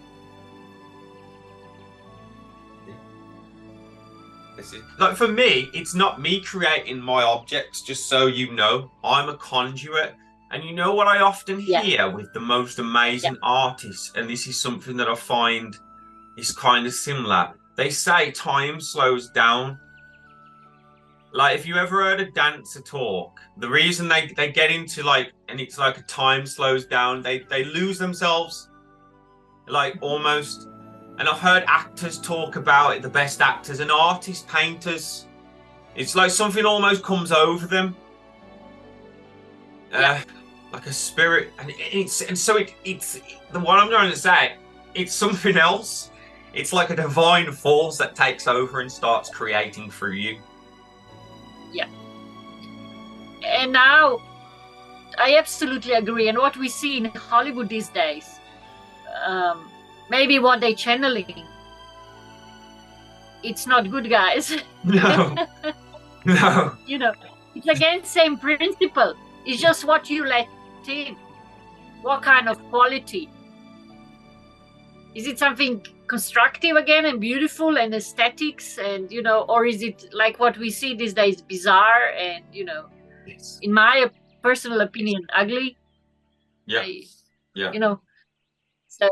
Speaker 2: Like, for me, it's not me creating my objects, just so you know. I'm a conduit. And you know what I often hear with the most amazing artists, and this is something that I find is kind of similar. They say time slows down. Like, if you ever heard a dancer talk, the reason they get into, like, and it's like a time slows down, they lose themselves, like, almost. And I've heard actors talk about it, the best actors and artists, painters. It's like something almost comes over them. like a spirit, and it's the one I'm going to say. It's something else. It's like a divine force that takes over and starts creating through you.
Speaker 1: Yeah. And now, I absolutely agree. And what we see in Hollywood these days, maybe what they're channeling, it's not good, guys.
Speaker 2: No, no.
Speaker 1: You know, it's again same principle. It's just what you let in. What kind of quality? Is it something constructive again and beautiful and aesthetics, and or is it like what we see these days, bizarre and
Speaker 2: Yes.
Speaker 1: in my personal opinion, ugly?
Speaker 2: Yeah.
Speaker 1: So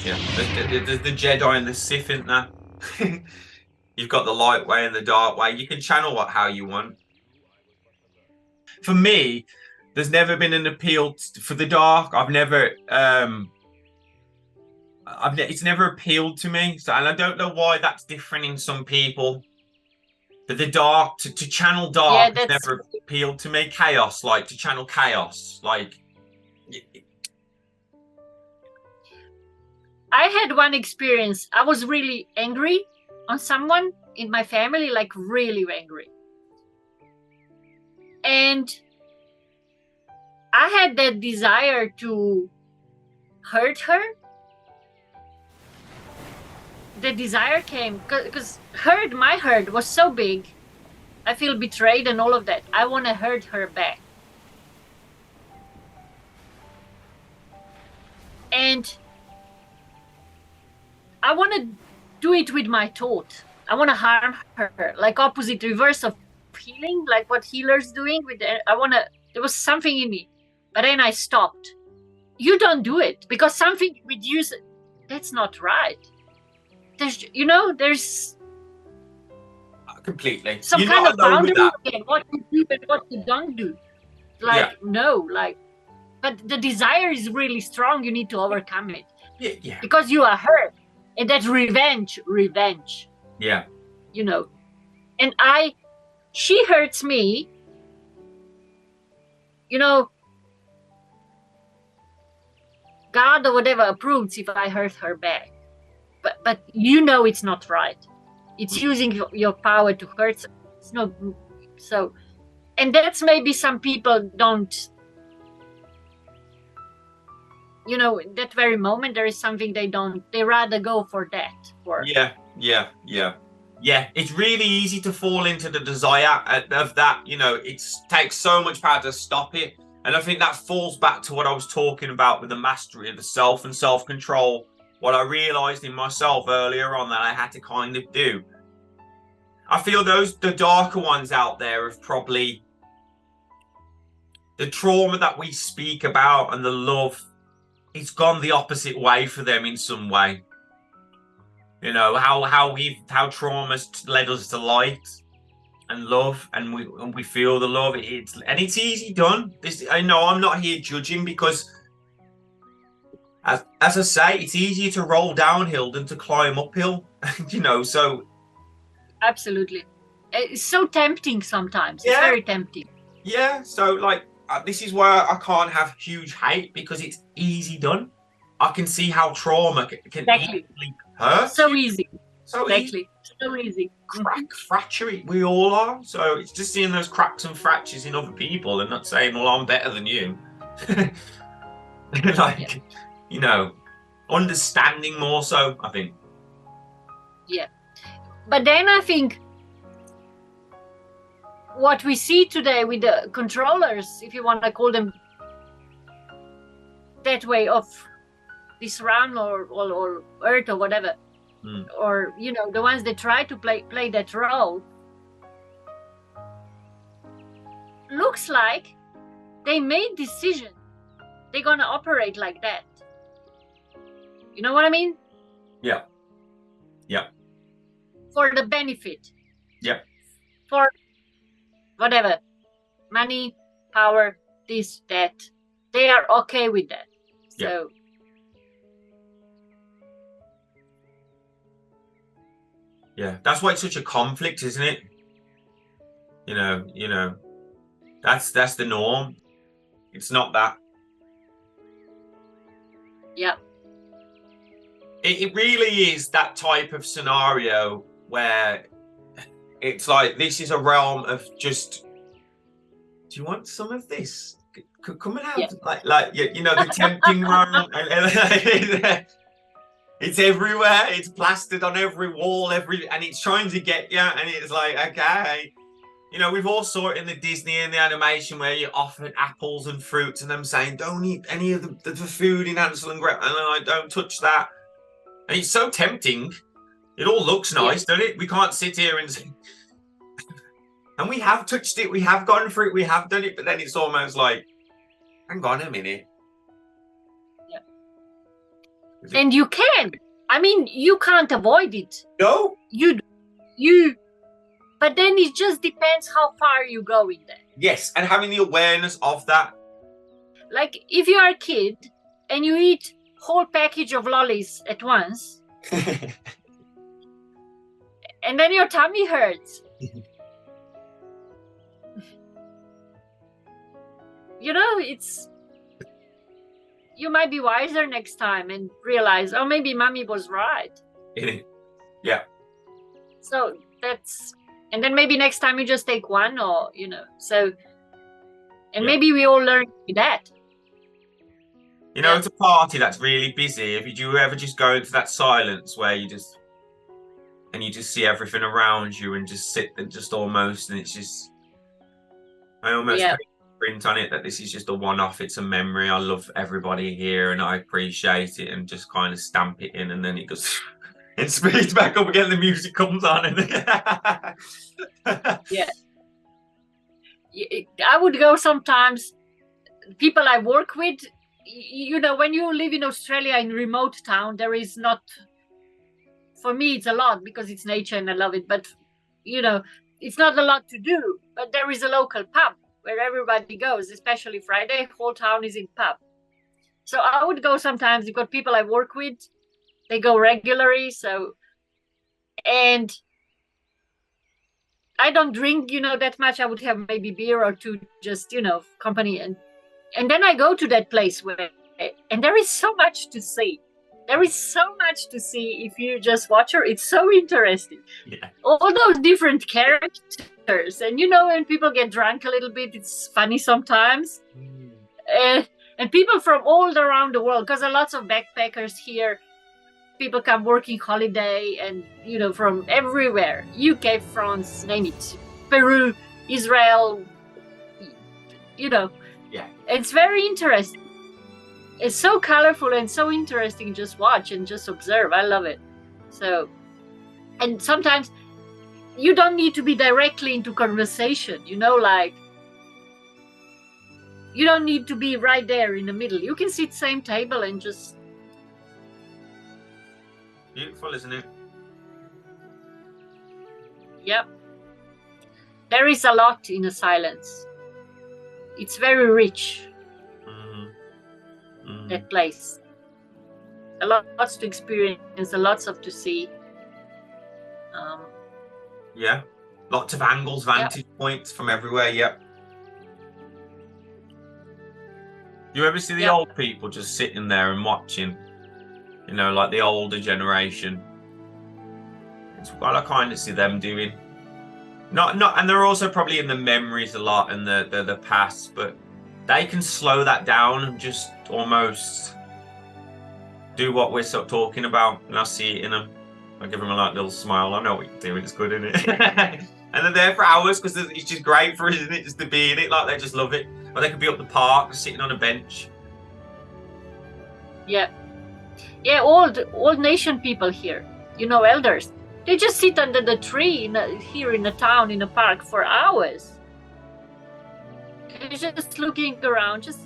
Speaker 2: yeah. There's the Jedi and the Sith, isn't there? You've got the light way and the dark way. You can channel how you want. For me, there's never been an appeal for the dark. It's never appealed to me. So, and I don't know why that's different in some people. But the dark, to channel dark, has never appealed to me. Chaos, like to channel chaos, like.
Speaker 1: I had one experience. I was really angry on someone in my family, like really angry. And I had that desire to hurt her. The desire came because my hurt was so big. I feel betrayed and all of that. I want to hurt her back. And I want to do it with my thought. I want to harm her, like opposite, reverse of healing, like what healers doing with there was something in me, but then I stopped. You don't do it because something with you, that's not right. There's
Speaker 2: completely
Speaker 1: some kind of boundary in what you do and what you don't do. But the desire is really strong. You need to overcome it.
Speaker 2: Yeah.
Speaker 1: Because you are hurt. And that revenge.
Speaker 2: Yeah.
Speaker 1: And she hurts me. God or whatever approves if I hurt her back. But it's not right. It's using your power to hurt. It's not so. And that's maybe some people don't. In that very moment, there is something they rather go for that.
Speaker 2: Yeah. It's really easy to fall into the desire of that. It takes so much power to stop it. And I think that falls back to what I was talking about with the mastery of the self and self-control. What I realized in myself earlier on that I had to kind of do. I feel the darker ones out there have probably the trauma that we speak about and the love, it's gone the opposite way for them in some way. How trauma's led us to light and love, and we feel the love. It's easy done. I know I'm not here judging because, as I say, it's easier to roll downhill than to climb uphill. So
Speaker 1: absolutely, it's so tempting sometimes. It's very tempting.
Speaker 2: Yeah. So this is where I can't have huge hate because it's easy done. I can see how trauma can easily hurt.
Speaker 1: So easy.
Speaker 2: So
Speaker 1: easy.
Speaker 2: Fracture. We all are. So it's just seeing those cracks and fractures in other people and not saying, well, I'm better than you. Understanding more so, I think.
Speaker 1: Yeah. But then I think what we see today with the controllers, if you want to call them that way, of this realm or earth or whatever, or the ones that try to play that role, looks like they made decision they're gonna operate like that. You know what I mean?
Speaker 2: Yeah.
Speaker 1: For the benefit.
Speaker 2: Yeah.
Speaker 1: For whatever, money, power, this, that, they are okay with that. So
Speaker 2: yeah, that's why it's such a conflict, isn't it? That's the norm. It's not that.
Speaker 1: Yeah.
Speaker 2: It really is that type of scenario where it's like, this is a realm of just, do you want some of this? Come and have, like you know, the tempting realm. It's everywhere. It's plastered on every wall, and it's trying to get you. And it's like, okay, you know, we've all saw it in the Disney and the animation where you're offered apples and fruits, and them saying, "Don't eat any of the food in Hansel and Gretel," and I don't touch that. And it's so tempting. It all looks nice, doesn't it? We can't sit here and say, and we have touched it, we have gone through it, we have done it, but then it's almost like, hang on a minute.
Speaker 1: Yeah. And you can. I mean, you can't avoid it.
Speaker 2: No.
Speaker 1: You. But then it just depends how far you go in there.
Speaker 2: Yes, and having the awareness of that.
Speaker 1: Like, if you are a kid and you eat whole package of lollies at once, and then your tummy hurts. You know, you might be wiser next time and realize, oh, maybe mommy was right.
Speaker 2: Yeah.
Speaker 1: So and then maybe next time you just take one, or, you know, so, and maybe we all learn that.
Speaker 2: You know, it's a party that's really busy. If you ever just go into that silence where you just see everything around you and just sit and just almost, and it's just, I almost print on it that this is just a one-off. It's a memory. I love everybody here and I appreciate it, and just kind of stamp it in, and then it goes, it speeds back up again. The music comes on, and
Speaker 1: yeah. I would go sometimes. People I work with, you know, when you live in Australia in remote town, there is not, for me it's a lot because it's nature and I love it, but you know, it's not a lot to do. But there is a local pub where everybody goes, especially Friday, whole town is in pub. So I would go sometimes. You've got people I work with, they go regularly, so, and I don't drink, you know, that much. I would have maybe beer or two, just, you know, company, and then I go to that place and there is so much to see. There is so much to see if you just watch her. It's so interesting.
Speaker 2: Yeah.
Speaker 1: All those different characters. And, you know, when people get drunk a little bit, it's funny sometimes. And people from all around the world, because there are lots of backpackers here. People come working holiday and, you know, from everywhere. UK, France, name it. Peru, Israel, you know.
Speaker 2: Yeah.
Speaker 1: It's very interesting. It's so colorful and so interesting. Just watch and just observe. I love it. So, and sometimes you don't need to be directly into conversation, you know, like, you don't need to be right there in the middle. You can sit same table and just.
Speaker 2: Beautiful, isn't it?
Speaker 1: Yep. There is a lot in the silence. It's very rich. That place. Lots to experience, lots of to see.
Speaker 2: Yeah. Lots of angles, vantage points from everywhere. Yep. You ever see the old people just sitting there and watching? You know, like the older generation. It's what I kind of see them doing. Not, and they're also probably in the memories a lot and the past, but they can slow that down and just almost do what we're sort of talking about, and I see it in them. I give them a little smile. I know what you're doing. It's good, isn't it? And they're there for hours because it's just great for us, isn't it? Just to be in it, like they just love it. Or they could be up the park, sitting on a bench.
Speaker 1: Yeah, old nation people here, you know, elders. They just sit under the tree here in the town, in the park for hours. They're just looking around, just,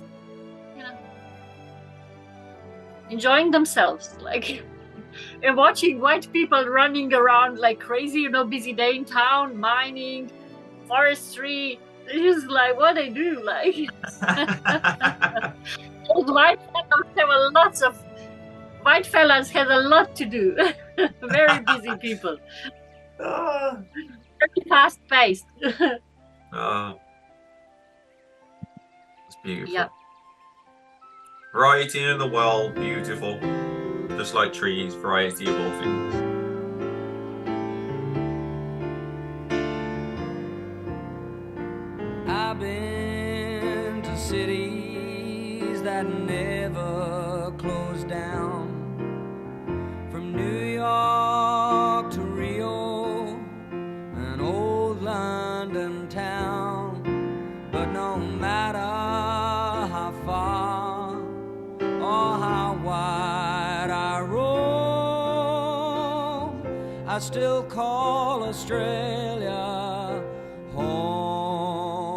Speaker 1: you know, enjoying themselves, like, and watching white people running around like crazy, you know, busy day in town, mining, forestry. It's just like what they do, like. Old white fellas have a lot to do. Very busy people. Very fast paced.
Speaker 2: Oh, it's beautiful.
Speaker 1: Yeah.
Speaker 2: Variety in the world, beautiful. Just like trees, variety of all things.
Speaker 5: I've been to cities that never closed down, from New York to Rio and old London town. But no matter how far or how wide I roam, I still call Australia home.